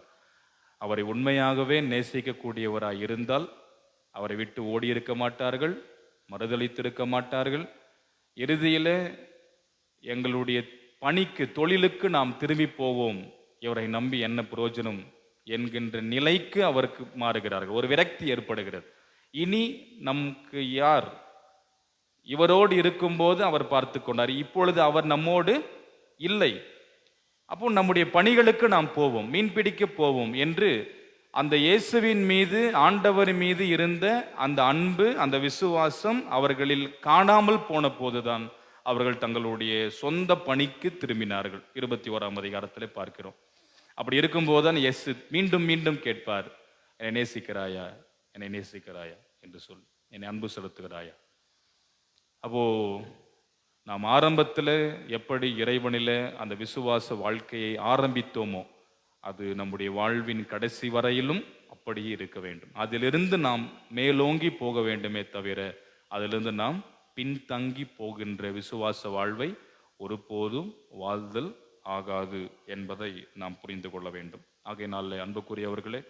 அவரை உண்மையாகவே நேசிக்கக்கூடியவராய் இருந்தால் அவரை விட்டு ஓடியிருக்க மாட்டார்கள், மறுதளித்திருக்க மாட்டார்கள். இறுதியில் எங்களுடைய பணிக்கு, தொழிலுக்கு நாம் திரும்பி போவோம், இவரை நம்பி என்ன பிரயோஜனம் என்கின்ற நிலைக்கு அவருக்கு மாறுகிறார்கள். ஒரு விரக்தி ஏற்படுகிறது. இனி நமக்கு யார், இவரோடு இருக்கும்போது அவர் பார்த்து கொண்டார், இப்பொழுது அவர் நம்மோடு இல்லை, அப்போ நம்முடைய பணிகளுக்கு நாம் போவோம், மீன் பிடிக்க போவோம் என்று அந்த இயேசுவின் மீது, ஆண்டவர் மீது இருந்த அந்த அன்பு, அந்த விசுவாசம் அவர்களில் காணாமல் போன போதுதான் அவர்கள் தங்களுடைய சொந்த பணிக்கு திரும்பினார்கள். 21ஆம் அதிகாரத்தில் பார்க்கிறோம். அப்படி இருக்கும்போதுதான் இயேசு மீண்டும் மீண்டும் கேட்பார், என்னை நேசிக்கிறாயா, என்னை நேசிக்கிறாயா என்று சொல், என்னை அன்பு செலுத்துகிறாயா. அப்போ நாம் ஆரம்பத்தில் எப்படி இறைவனில் அந்த விசுவாச வாழ்க்கையை ஆரம்பித்தோமோ அது நம்முடைய வாழ்வின் கடைசி வரையிலும் அப்படியே இருக்க வேண்டும். அதிலிருந்து நாம் மேலோங்கி போக வேண்டுமே தவிர அதிலிருந்து நாம் பின்தங்கி போகின்ற விசுவாச வாழ்வை ஒருபோதும் வாழ்தல் ஆகாது என்பதை நாம் புரிந்து கொள்ள வேண்டும். ஆகையினாலே அன்புக்குரியவர்களே,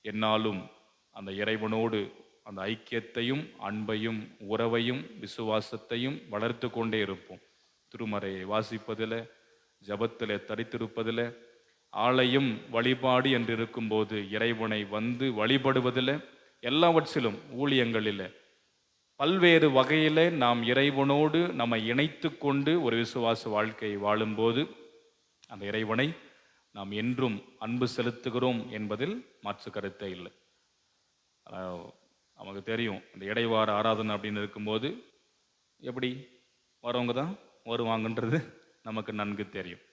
என்னாலும் அந்த இறைவனோடு அந்த ஐக்கியத்தையும், அன்பையும், உறவையும், விசுவாசத்தையும் வளர்த்து கொண்டே இருப்போம். திருமறையை வாசிப்பதில், ஜபத்தில் தரித்திருப்பதில், ஆலயம் வழிபாடு என்று இருக்கும்போது இறைவனை வந்து வழிபடுவதில், எல்லாவற்றிலும், ஊழியங்களில் பல்வேறு வகையில் நாம் இறைவனோடு நம்மை இணைத்து கொண்டு ஒரு விசுவாச வாழ்க்கையை வாழும்போது அந்த இறைவனை நாம் என்றும் அன்பு செலுத்துகிறோம் என்பதில் மாற்று கருத்தே இல்லை. நமக்கு தெரியும், இந்த இடைவார ஆராதனை அப்படின்னு இருக்கும்போது எப்படி வரவங்க தான் வருவாங்கன்றது நமக்கு நன்கு தெரியும்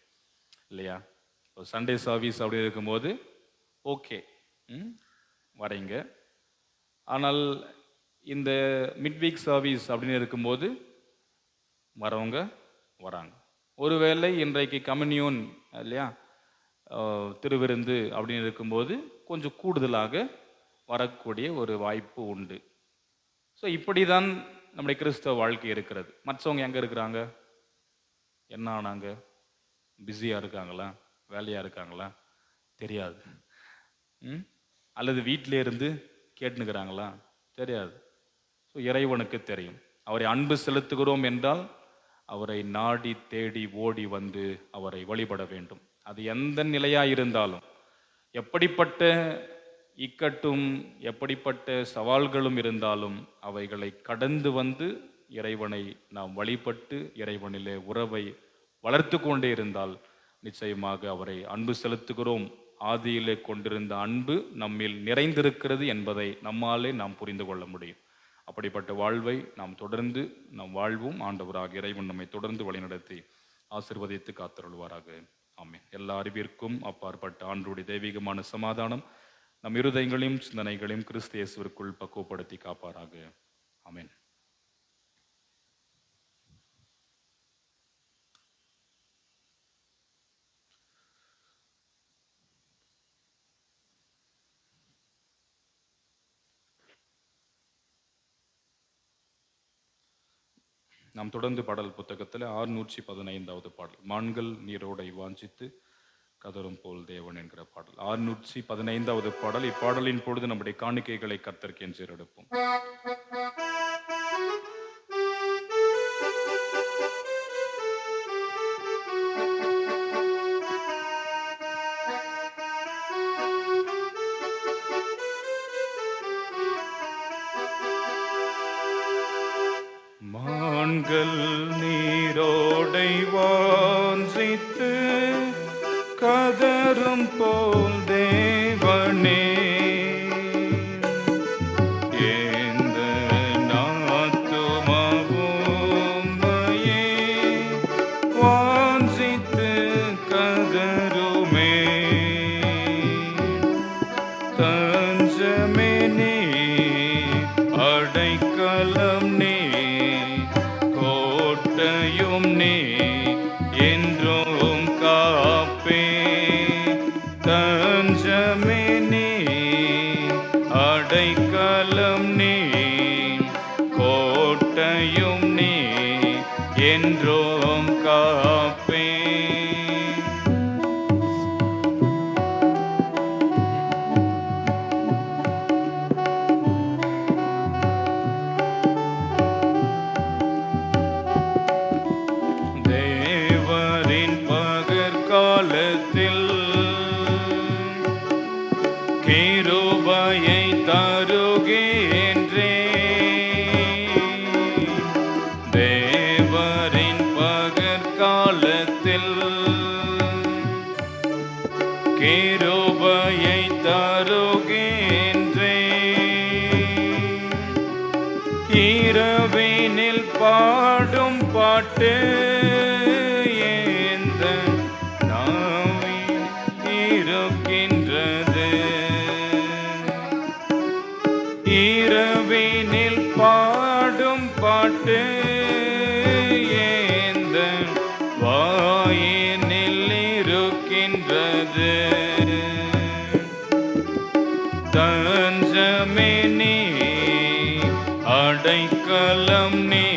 இல்லையா. சண்டே சர்வீஸ் அப்படி இருக்கும்போது ஓகே வரீங்க. ஆனால் இந்த மிட்வீக் சர்வீஸ் அப்படின்னு இருக்கும்போது வரவங்க வராங்க. ஒருவேளை இன்றைக்கு கம்யூனியன் இல்லையா, திருவிருந்து அப்படின்னு இருக்கும்போது கொஞ்சம் கூடுதலாக வரக்கூடிய ஒரு வாய்ப்பு உண்டு. ஸோ இப்படி தான் நம்முடைய கிறிஸ்தவ வாழ்க்கை இருக்கிறது. மற்றவங்க எங்கே இருக்கிறாங்க, என்ன ஆனாங்க, பிஸியாக இருக்காங்களா, வேலையாக இருக்காங்களா தெரியாது. அல்லது வீட்டிலே இருந்து கேட்டுனுக்கிறாங்களா தெரியாது. ஸோ இறைவனுக்கு தெரியும். அவரை அன்பு செலுத்துகிறோம் என்றால் அவரை நாடி தேடி ஓடி வந்து அவரை வழிபட வேண்டும். அது எந்த நிலையாக இருந்தாலும், எப்படிப்பட்ட இக்கட்டும் எப்படிப்பட்ட சவால்களும் இருந்தாலும் அவைகளை கடந்து வந்து இறைவனை நாம் வழிபட்டு இறைவனிலே உறவை வளர்த்து கொண்டே இருந்தால் நிச்சயமாக அவரை அன்பு செலுத்துகிறோம். ஆதியிலே கொண்டிருந்த அன்பு நம்மில் நிறைந்திருக்கிறது என்பதை நம்மாலே நாம் புரிந்து கொள்ள முடியும். அப்படிப்பட்ட வாழ்வை நாம் தொடர்ந்து நம் வாழ்வும் ஆண்டவராக இறைவன் நம்மை தொடர்ந்து வழிநடத்தி ஆசீர்வதித்து காத்தருள்வாராக. ஆமென். எல்லா அறிவிற்கும் அப்பாற்பட்ட ஆண்டவருடைய தெய்வீகமான சமாதானம் நம் இருதயங்களையும் சிந்தனைகளையும் கிறிஸ்து இயேசுவிற்குள் பக்குவப்படுத்தி காப்பாராக. ஆமென். நாம் தொடர்ந்து பாடல் புத்தகத்தில் 615வது பாடல், மான்கள் நீரோடை வாஞ்சித்து கதரும் போல் தேவன் என்கிற பாடல். 615வது பாடல். இப்பாடலின் பொழுது நம்முடைய காணிக்கைகளை கர்த்தருக்கு என்று எடுப்போம். மான்கள் நீரோடை வாஞ்சித்து கதரும் போல் தேவனே எந்த நாத்துமாவும்மையே வாஞ்சித்து கதருமே. தஞ்சமே நீ, அடைக்கலம் நீ, கோட்டையும் நீ, என்றும் காப்பே. தஞ்சமே நீ, அடைக்கலம் நீ, கோட்டையும் நீ, என்றும் காப்பே. தேவரின் பகற்காலத்தில் கிருபையை தருகின்றே. தேவரின் பகற்காலத்தில் கிருபையை தருகின்றே. இரவினில் பாடும் பாட்டு எந்த நாவில் இருக்கின்றது. இரவினில் பாடும் பாட்டு எந்த வாயினில் இருக்கின்றது. தஞ்சமே நீ, அடைக்கலம் நீ,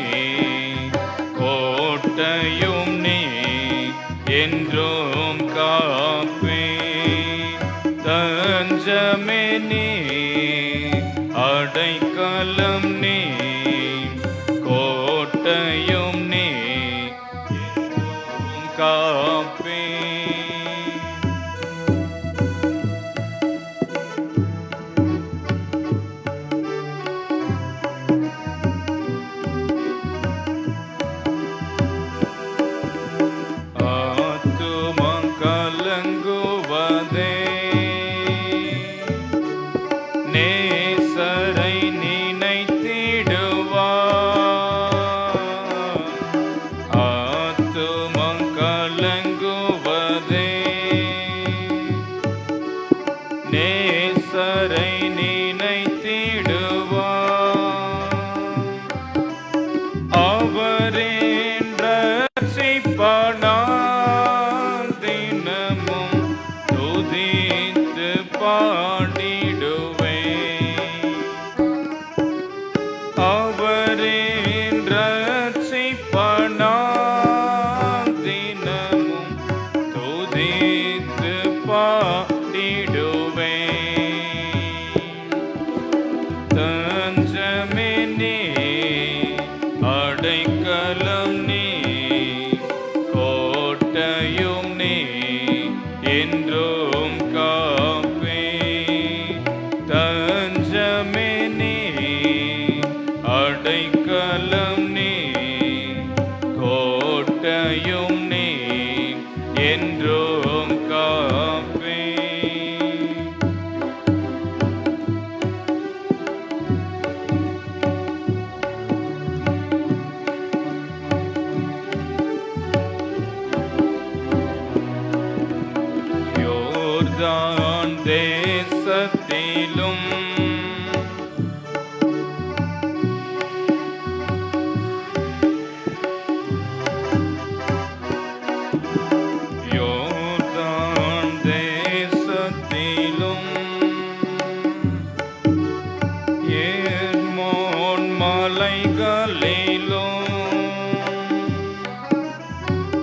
கோட்டையும் நீ, என்றும் காப்பே. தஞ்சமே நீ, அடைக்கலம் நீ, கோட்டையும் நீ, என்றும் காப்பே. ஆத்துமம் கலங்குவதே, நேசரை நினைத்திடாமல்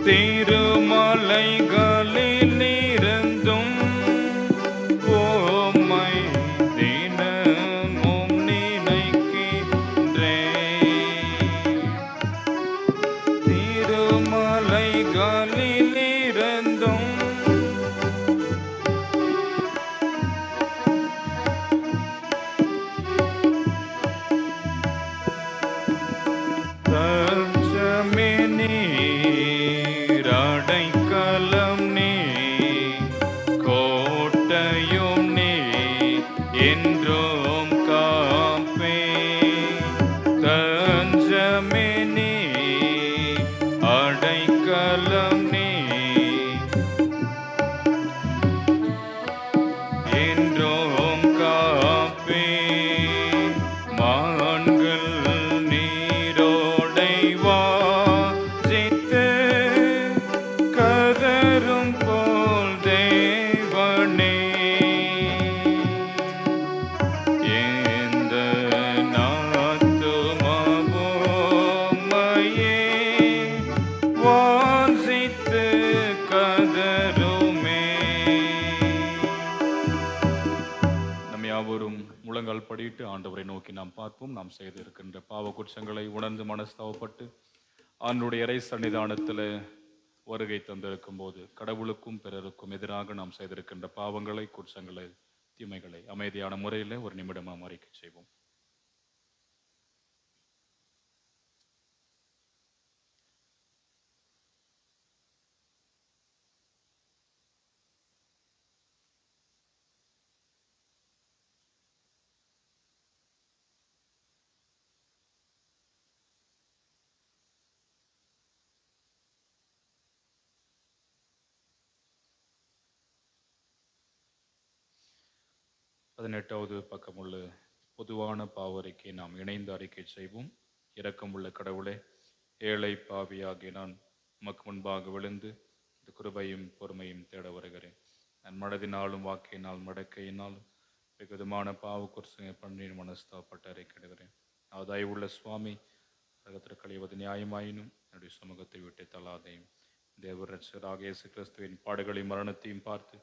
திருமலைகளில் இருந்தும் உம்மை தினமும் நினைக்கின்றேன். திருமலைகளில் இருந்தும் தஞ்சமே நீர், அடைக்கலம் நீர், கோட்டையும் நீர், என்றும் காப்பே. தஞ்சமே நீர், அடைக்கலம் நீர், என்றும் காப்பே. மான்கள் நீரோடை வாசித்து கதரும் போல் தேவனே, எந்த நாத்துமாவும்மையே வாசித்து கதருமே. நம் யாவரும் முழங்கால் படியிட்டு ஆண்டவரை நோக்கி நாம் பார்ப்போம். நாம் செய்திருக்கின்ற பாவ குற்றங்களை உணர்ந்து மனஸ்தாபப்பட்டு ஆண்டுடைய இறை சன்னிதானத்தில் வருகை தந்திருக்கும் போது கடவுளுக்கும் பிறருக்கும் எதிராக நாம் செய்திருக்கின்ற பாவங்களை, குற்றங்களை, தீமைகளை அமைதியான முறையில் ஒரு நிமிடம் நாம் அறிக்கை செய்வோம். பதினெட்டாவது பக்கமுள்ள பொதுவான பாவறிக்கை நாம் இணைந்து அறிக்கை செய்வோம். இரக்கமுள்ள கடவுளே, ஏழை பாவியாகிய நான் உமக்கு முன்பாக விழுந்து இந்த கிருபையும் பொறுமையும் தேட வருகிறேன். நான் மனதினாலும் வாக்கினால் மடக்கையினாலும் வெகுதமான பாவ குற்றங்களை பண்ணி மனஸ்தாபப்பட்டு அறிக்கையிடுகிறேன். தயவுள்ள சுவாமி, உலகத்தில் கழிவது நியாயமாயினும் என்னுடைய சமூகத்தை விட்டு தள்ளாதையும். தேவரட்சராக இயேசு கிறிஸ்துவின் பாடுகளையும் மரணத்தையும் பார்த்து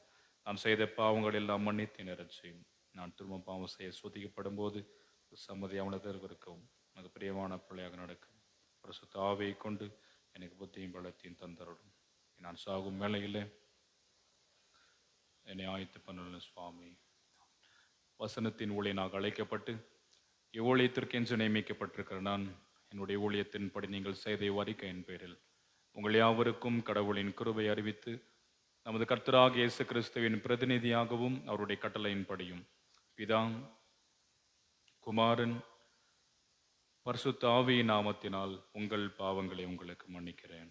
நான் செய்த பாவங்கள் எல்லாம் மன்னித்து நிறச்செய்யும். நான் திரும்ப பாவம் செய்ய சோதிக்கப்படும் போது சம்மதி அவனதற்கு இருக்கவும் எனக்கு பிரியமான பிள்ளையாக நடக்கும். பரிசுத்த ஆவியை கொண்டு எனக்கு புத்தியும் பலத்தையும் தந்தருடும். நான் சாகும் வேளையிலே என்னை ஆயத்து பண்ணுள்ள சுவாமி. வசனத்தின் ஊழியனாக அழைக்கப்பட்டு இவ்வூழியத்திற்கென்று நியமிக்கப்பட்டிருக்கிற நான் என்னுடைய ஊழியத்தின்படி நீங்கள் செய்த அறிக்கையின் பேரில் உங்கள் யாவருக்கும் கடவுளின் கிருபை அறிவித்து நமது கர்த்தராகிய இயேசு கிறிஸ்துவின் பிரதிநிதியாகவும் அவருடைய கட்டளையின்படியும் பிதா, குமாரன், பரிசுத்த ஆவியின் நாமத்தினால் உங்கள் பாவங்களை உங்களுக்கு மன்னிக்கிறேன்.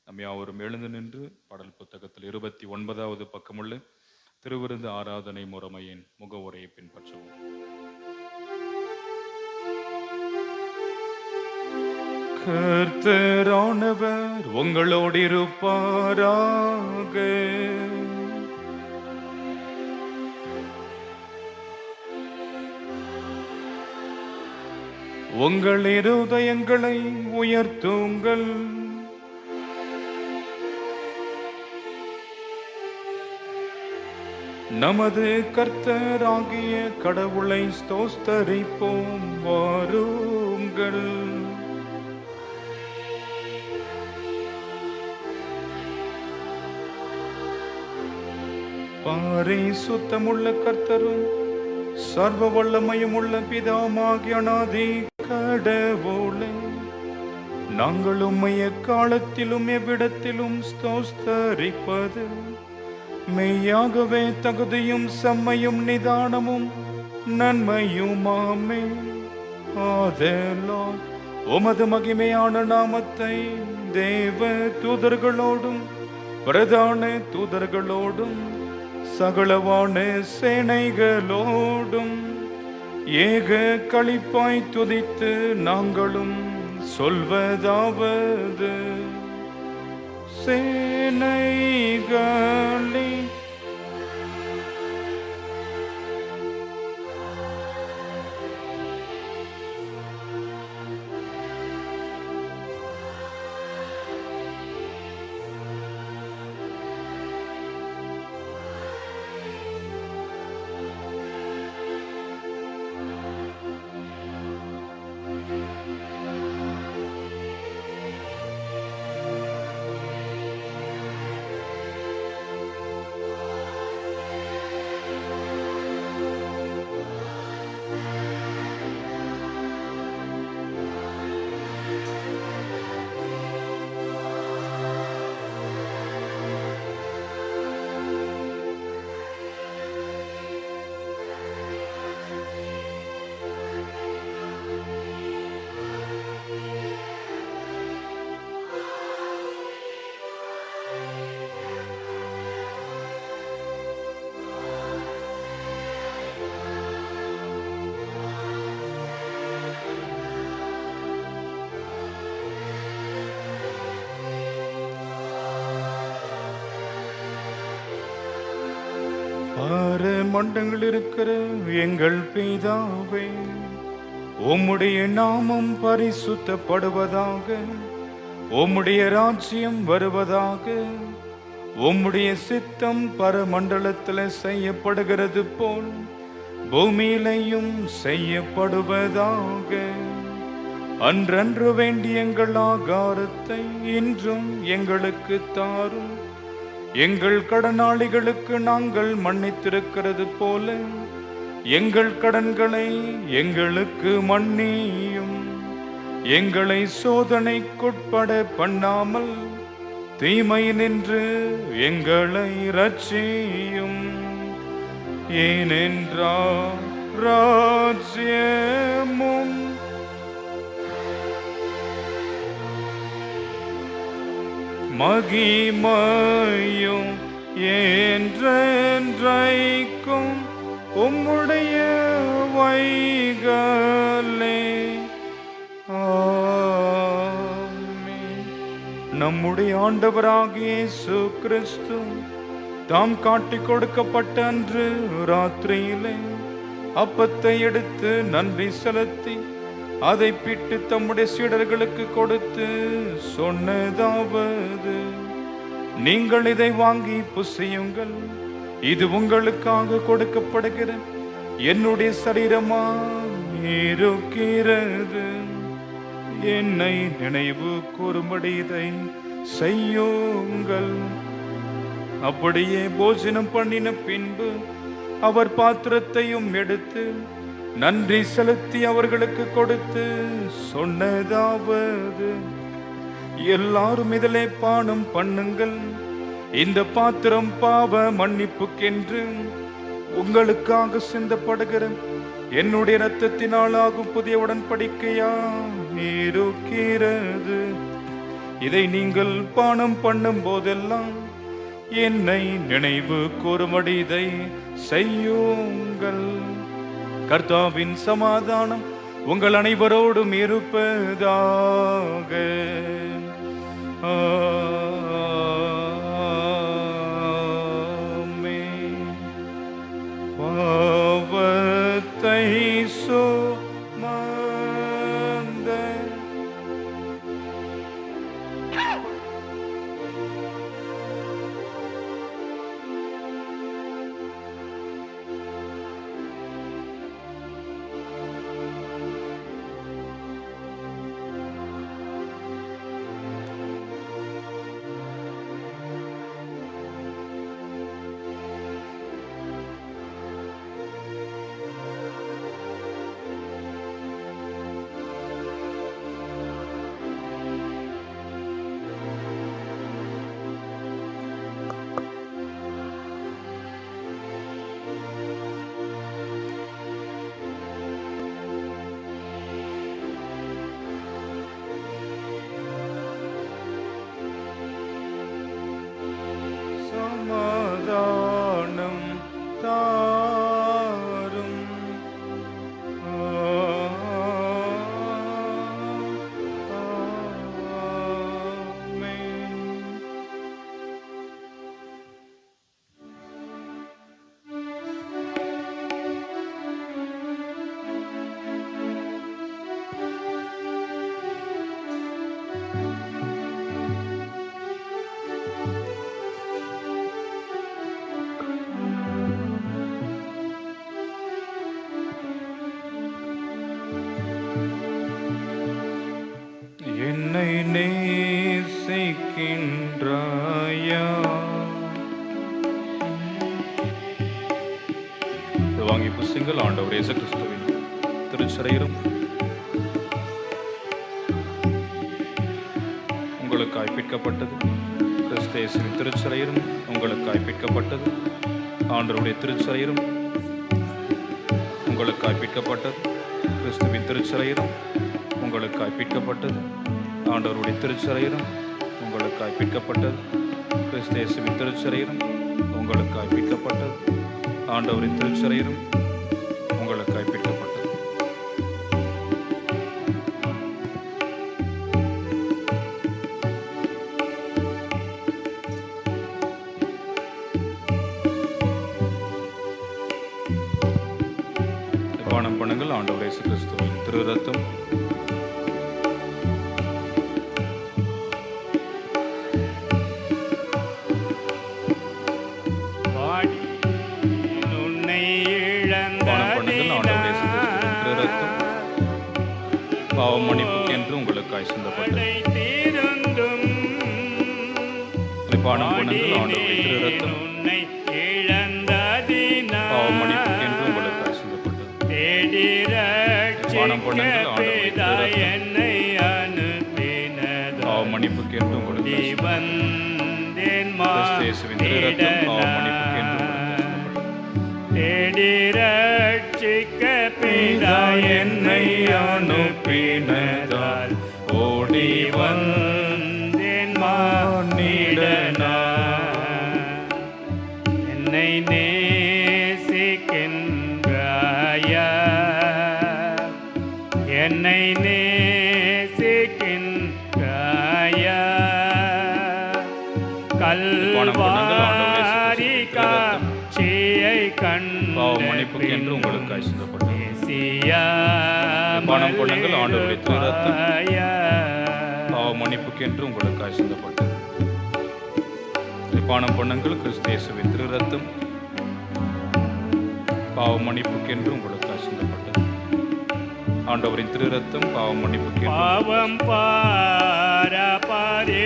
நம் யாவரும் எழுந்து நின்று பாடல் புத்தகத்தில் 29வது பக்கமுள்ள திருவிருந்து ஆராதனை முறைமையின் முகவுரையை பின்பற்றுவோம். கர்த்தரானவர் உங்களோடு இருப்பாராக. உங்கள் இருதயங்களை உயர்த்துங்கள். நமது கர்த்தராகிய கடவுளை ஸ்தோத்தரிப்போம் வாருங்கள். பரிசுத்தமுள்ள கர்த்தரும் சர்வ வல்லமையும் உள்ள பிதாமாகிய அநாதி கடவுளே, நாங்கள் உம்மை எக்காலத்திலும் எவ்விடத்திலும் ஸ்தோத்தரிப்பது மெய்யாகவே தகுதியும் செம்மையும் நிதானமும் நன்மையுமாமே. ஆதலால் உமது மகிமையான நாமத்தை தேவ தூதர்களோடும் பிரதான தூதர்களோடும் சகலவான சேனைகளோடும் ஏக களிப்பாய் துதித்து நாங்களும் சொல்வதாவது, சேனைகளே பரமண்டங்கள் இருக்கிற எங்கள் பிதாவே, உம்முடைய நாமம் பரிசுத்தப்படுவதாக, உம்முடைய ராஜ்யம் வருவதாக, உம்முடைய சித்தம் பரமண்டலத்தில் செய்யப்படுகிறது போல் பூமியிலையும் செய்யப்படுவதாக. அன்றன்று வேண்டிய எங்கள் ஆகாரத்தை இன்றும் எங்களுக்கு தாரும். எங்கள் கடனாளிகளுக்கு நாங்கள் மன்னித்திருக்கிறது போல எங்கள் கடன்களை எங்களுக்கு மன்னியும். எங்களை சோதனைக்குட்பட பண்ணாமல் தீமை நின்று எங்களை ரட்சியும். ஏனென்றால் ராஜ்யமும் மகிமையும் என்றென்றைக்கும் உம்முடைய வைகளே. ஆமென். நம்முடைய ஆண்டவராகிய இயேசு கிறிஸ்து தாம் காட்டிக் கொடுக்கப்பட்ட அன்று ராத்திரியிலே அப்பத்தை எடுத்து நன்றி செலுத்தி அதை பிட்டு தம்முடைய சீடர்களுக்கு கொடுத்து சொன்னதாவது, நீங்கள் இதை வாங்கி புசியுங்கள், இது உங்களுக்காக கொடுக்கப்படுகிற என்னுடைய சரீரமா இருக்கிறது. என்னை நினைவு கூறும்படி இதை செய்யுங்கள். அப்படியே போஜனம் பண்ணின பின்பு அவர் பாத்திரத்தையும் எடுத்து நன்றி செலுத்தி அவர்களுக்கு கொடுத்து சொன்னதாவது, எல்லாரும் இதிலே பானம் பண்ணுங்கள், இந்த பாத்திரம் பாவ மன்னிப்புக்கென்று உங்களுக்காக சிந்தப்படுகிற என்னுடைய இரத்தத்தினால் ஆகும் புதிய உடன்படிக்கையா இருக்கிறது. இதை நீங்கள் பானம் பண்ணும் போதெல்லாம் என்னை நினைவு கூறும்படி இதை செய்யுங்கள். கர்த்தாவின் சமாதானம் உங்கள் அனைவரோடும் இருப்பதாக. ஆமென். பாவத்தை சுமந்த சமாதானம் தாரும். ஆமென். என்னை நேசிக்கின்றாயா? வாங்கி புசிங்கள். ஆண்டவர் இயேசு கிறிஸ்துவின் திருச்சரீரம் உங்களுக்காய் பிற்கப்பட்டது. கிறிஸ்து இயேசுவின் திருச்சரீரம் உங்களுக்காய் பிற்கப்பட்டது. ஆண்டவருடைய திருச்சரீரம் உங்களுக்காய் பிற்கப்பட்டது. கிறிஸ்துவின் திருச்சரீரம் உங்களுக்காய் பிற்கப்பட்டது. ஆண்டவருடைய திருச்சரீரம் உங்களுக்காய் பிற்கப்பட்டது. கிறிஸ்து இயேசுவின் திருச்சரீரம் உங்களுக்காய் பிற்கப்பட்டது. ஆண்டவரின் திருச்சரீரம் உங்களுக்காய் பிற்கப்பட்டது. பானம் பண்ணுங்கள். ஆண்டவர் இயேசு கிறிஸ்துவின் திரு ரத்தம் பாவம் மன்னிப்புக்கு என்று உங்களுக்காய் சிந்தப்பட்டது. பானம் பண்ணுங்கள். ஆண்டவருடைய திரு ரத்தம் பாவம் மன்னிப்புக்கு என்று உங்களுக்காய் சிந்தப்பட்டது. பானம் பண்ணுங்கள். ஆண்டவருடைய திரு ரத்தம் பாவம் மன்னிப்புக்கு என்று உங்களுக்காய் கிறிஸ்து திரு ரத்தம் பாவம் மன்னிப்புக்கு என்று என்னை அனுப்பினதால் ஓடி வந்தேன் மானிடனா.
என்னை நேசிக்கின்றாயா, என்னை நேசிக்கின்றாயா, கல்வாரி காட்சியை
பாவம் மன்னிப்புக்கு என்று உங்களுக்காய் சிந்தப்பட்டது. பானம் பண்ணுங்கள். ஆண்டவருடைய திரு ரத்தம் பாவம் மன்னிப்புக்கு என்று உங்களுக்காய் சிந்தப்பட்டது. பானம் பண்ணுங்கள். கிறிஸ்து இயேசுவின் திரு ரத்தம் பாவம் மன்னிப்புக்கு என்று உங்களுக்காய் சிந்தப்பட்டது. ஆண்டவரின் திரு ரத்தம் பாவம் மன்னிப்புக்கு
பாவம் பரிசுத்தனார்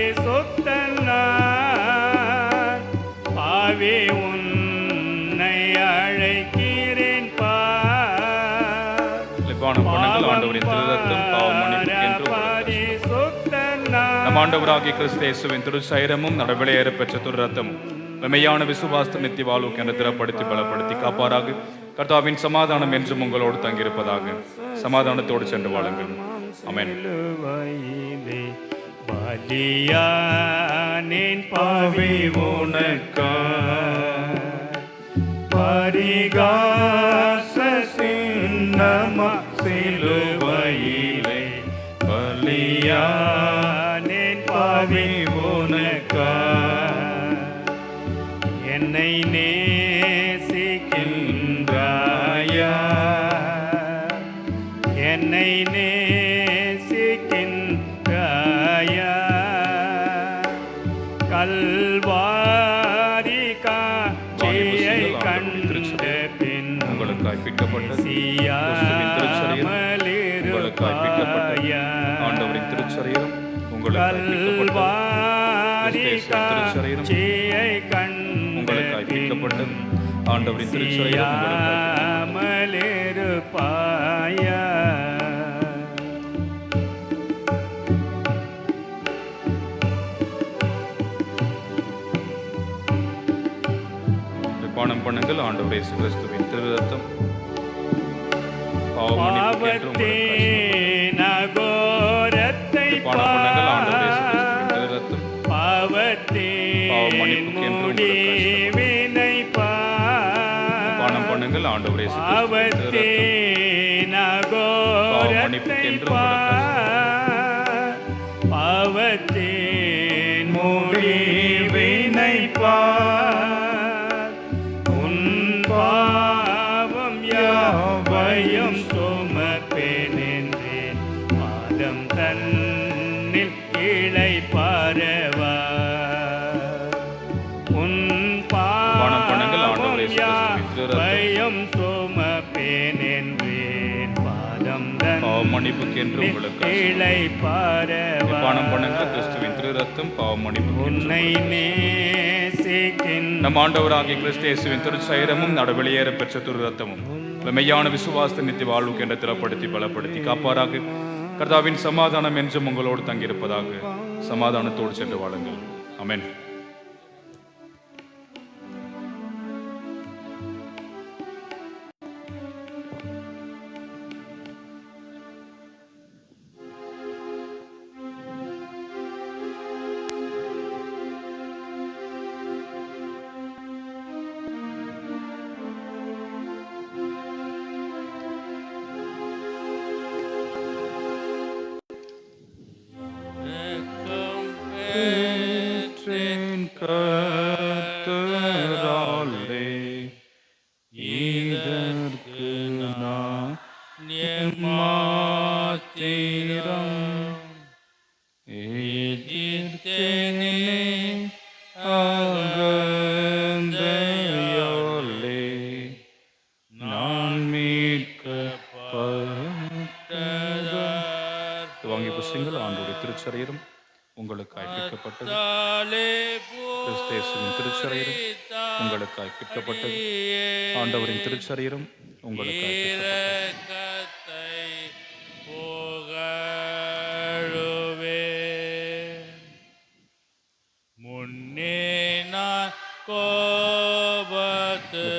பாவி உன்னை அழைக்கிறேன்.
பானம் பண்ணுங்கள். ஆண்டவரின் திரு ரத்தம் பாவம் மன்னிப்புக்கு என்று நம் ஆண்டவராகிய கிறிஸ்து இயேசுவின் திருச்சரீரமும் நடவிலையேற பெற்ற திரு ரத்தமும் மெய்யான விசுவாச நித்திய வாழ்வுக்கு என திறப்படுத்தி பலப்படுத்தி காப்பாராக. கர்த்தாவின் சமாதானம் என்றும் உங்களோடு தங்கியிருப்பதாக. சமாதானத்தோடு சென்று வாழுங்கள். ஆமென்.
பலியானேன் பாவி உனக்காய், பரிகாச சின்னமா சிலுவையிலே பலியானேன் பாவி உனக்காய். என்னை நேசிக்கின்றாயா, என்னை நேசிக்கின்றாயா, கல்வாரி காட்சியை கண்ட பின்
உங்களுக்காய் பிக்கப்பட்டது. உங்களுக்காய் பிக்கப்பட்டது. ஆண்டவரின் திருச்சரீரம் உங்களுக்காய் பிக்கப்பட்டது. உங்களுக்காய் பிக்கப்பட்டது. ஆண்டவரின் திருச்சரீரம்
மலிருப்பாயா.
பானம் பண்ணுங்கள். ஆண்டவர் இயேசு கிறிஸ்துவின் திரு ரத்தம் பாவம் மன்னிப்புக்கு என்று உங்களுக்காய்
நகோரத்தை
பானம் பண்ணுங்கள். ஆண்டவர் இயேசு கிறிஸ்துவின் திரு ரத்தம் பாவம் மன்னிப்புக்கு என்று உங்களுக்காய் பானம் பண்ணுங்கள். ஆண்டவர் இயேசு கிறிஸ்துவின் திரு ரத்தம் பாவம் மன்னிப்புக்கு என்று உங்களுக்காய்
பாவத்தின் முடிவினை பாவம் யாவையும் சுமப்பேனென்றேன் பாதம் தன்னில் இழை பரவா. உன் பாவம் யாவையும் சுமப்பேனென்றேன் பாதம்
பாவம் மன்னிப்புக்கு என்று உங்களுக்காய்
இழை பரவா.
பானம் பண்ணுங்கள். கிறிஸ்துவின் திரு ரத்தம் பாவம் மன்னிப்புக்கு
உன்னை
நம் ஆண்டவராகிய கிறிஸ்து இயேசுவின் திருச்சரீரமும் நடவெளியேற பெற்ற திரு ரத்தமும் மெய்யான விசுவாச நித்திய வாழ்வுக்கு என்ற திறப்படுத்தி பலப்படுத்தி காப்பாராக. கர்த்தாவின் சமாதானம் என்றும் உங்களோடு தங்கியிருப்பதாக. சமாதானத்தோடு சென்று வாழுங்கள். ஆமென்.
பெற்றேன்
வாசிங்கள். ஆண்டவருடைய திருச்சரீரம் உங்களுக்காய் பிற்கப்பட்டது. கிறிஸ்து இயேசுவின் திருச்சரீரம் உங்களுக்காய் பிற்கப்பட்டது. ஆண்டவரின் திருச்சரீரம் உங்களுக்காய் பிற்கப்பட்டது.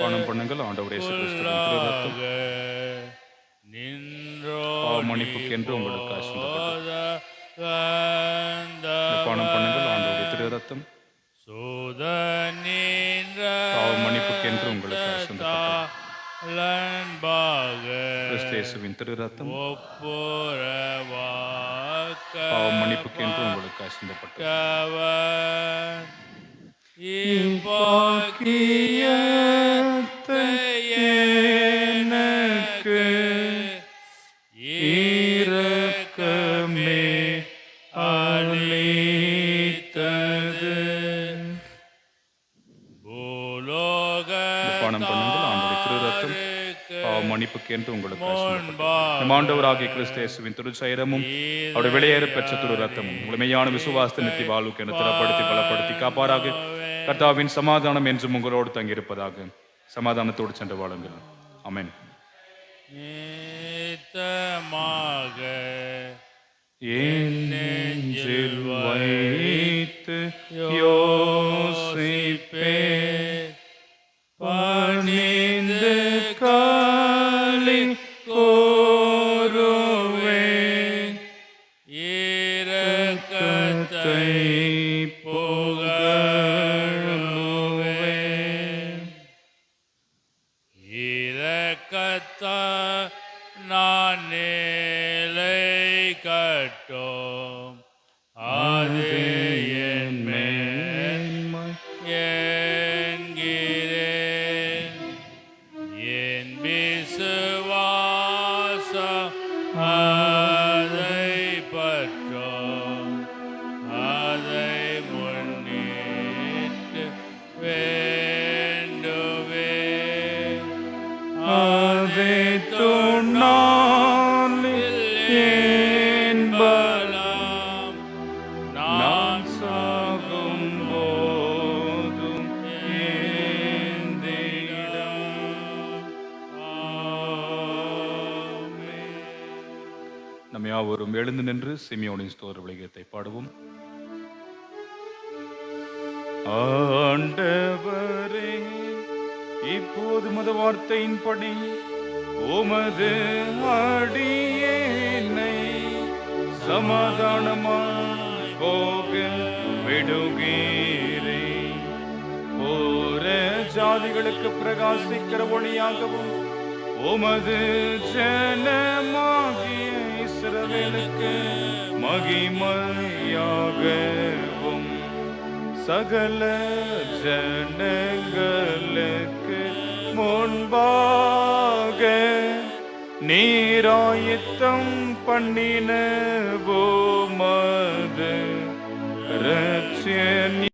பானம் பண்ணுங்கள். ஆண்டவர் இயேசு கிறிஸ்துவின் திரு ரத்தம் பாவ மன்னிப்புக்கு என்று உங்களுக்காய் சிந்தப்பட்டது. பானம் பண்ணுங்கள். ஆண்டவருடைய திரு ரத்தம் பாவ மன்னிப்புக்கு என்று உங்களுக்காய் சிந்தப்பட்டது. கிறிஸ்து இயேசுவின் திரு ரத்தம் பாவ மன்னிப்புக்கு என்று உங்களுக்காய் சிந்தப்பட்டது. எனக்கு இரக்கமே அளித்தது. பானம் பண்ணுங்கள். ஆண்டவருடைய திரு ரத்தம் பாவ மன்னிப்புக்கு என்று உங்களுக்கு ஆண்டவராகிய கிறிஸ்து இயேசுவின் திருச்சரீரமும் அவருடைய வெளியேற பெற்ற திரு ரத்தமும் முழுமையான விசுவாசத்தை நித்தி வாழ்வுக்கு என திறப்படுத்தி பலப்படுத்தி காப்பாராக. கர்த்தாவின் சமாதானம் என்றும் உங்களோடு தங்கியிருப்பதாக. சமாதானத்தோடு சென்று வாழுங்கள். ஆமென். என் நெஞ்சில் வைத்து யோசிப்பே பணிந்து காலி கோருவேன் இரக்கத்தை புகழுவேன். இரக்கத்தா நான் நிலை கட்டோம் அது என் மேன்மை என்கிறேன். என் விசுவாசம் அதை பற்றோம் அதை முன்னிட்டு வேண்டுவேன். அதை துணாலில் என் பலம் நான் சாகும் போதும் நம்ம யாவரும் எழுந்து நின்று சிமியோனின் ஸ்தோத்திர விளையத்தை பாடுவோம். ஆண்டவரே, இப்போது மது வார்த்தையின்படி உமது அடியேனை சமாதானமாய் போக விடுகிறேன். போற ஜாதிகளுக்கு பிரகாசிக்கிற ஒளியாகவும் உமது ஜனமாகிய இஸ்ரவேலுக்கு மகிமையாகவும் சகல ஜனங்களுக்கு முன்பாக நீராயத்தம் பண்ணின உமது இரட்சணிய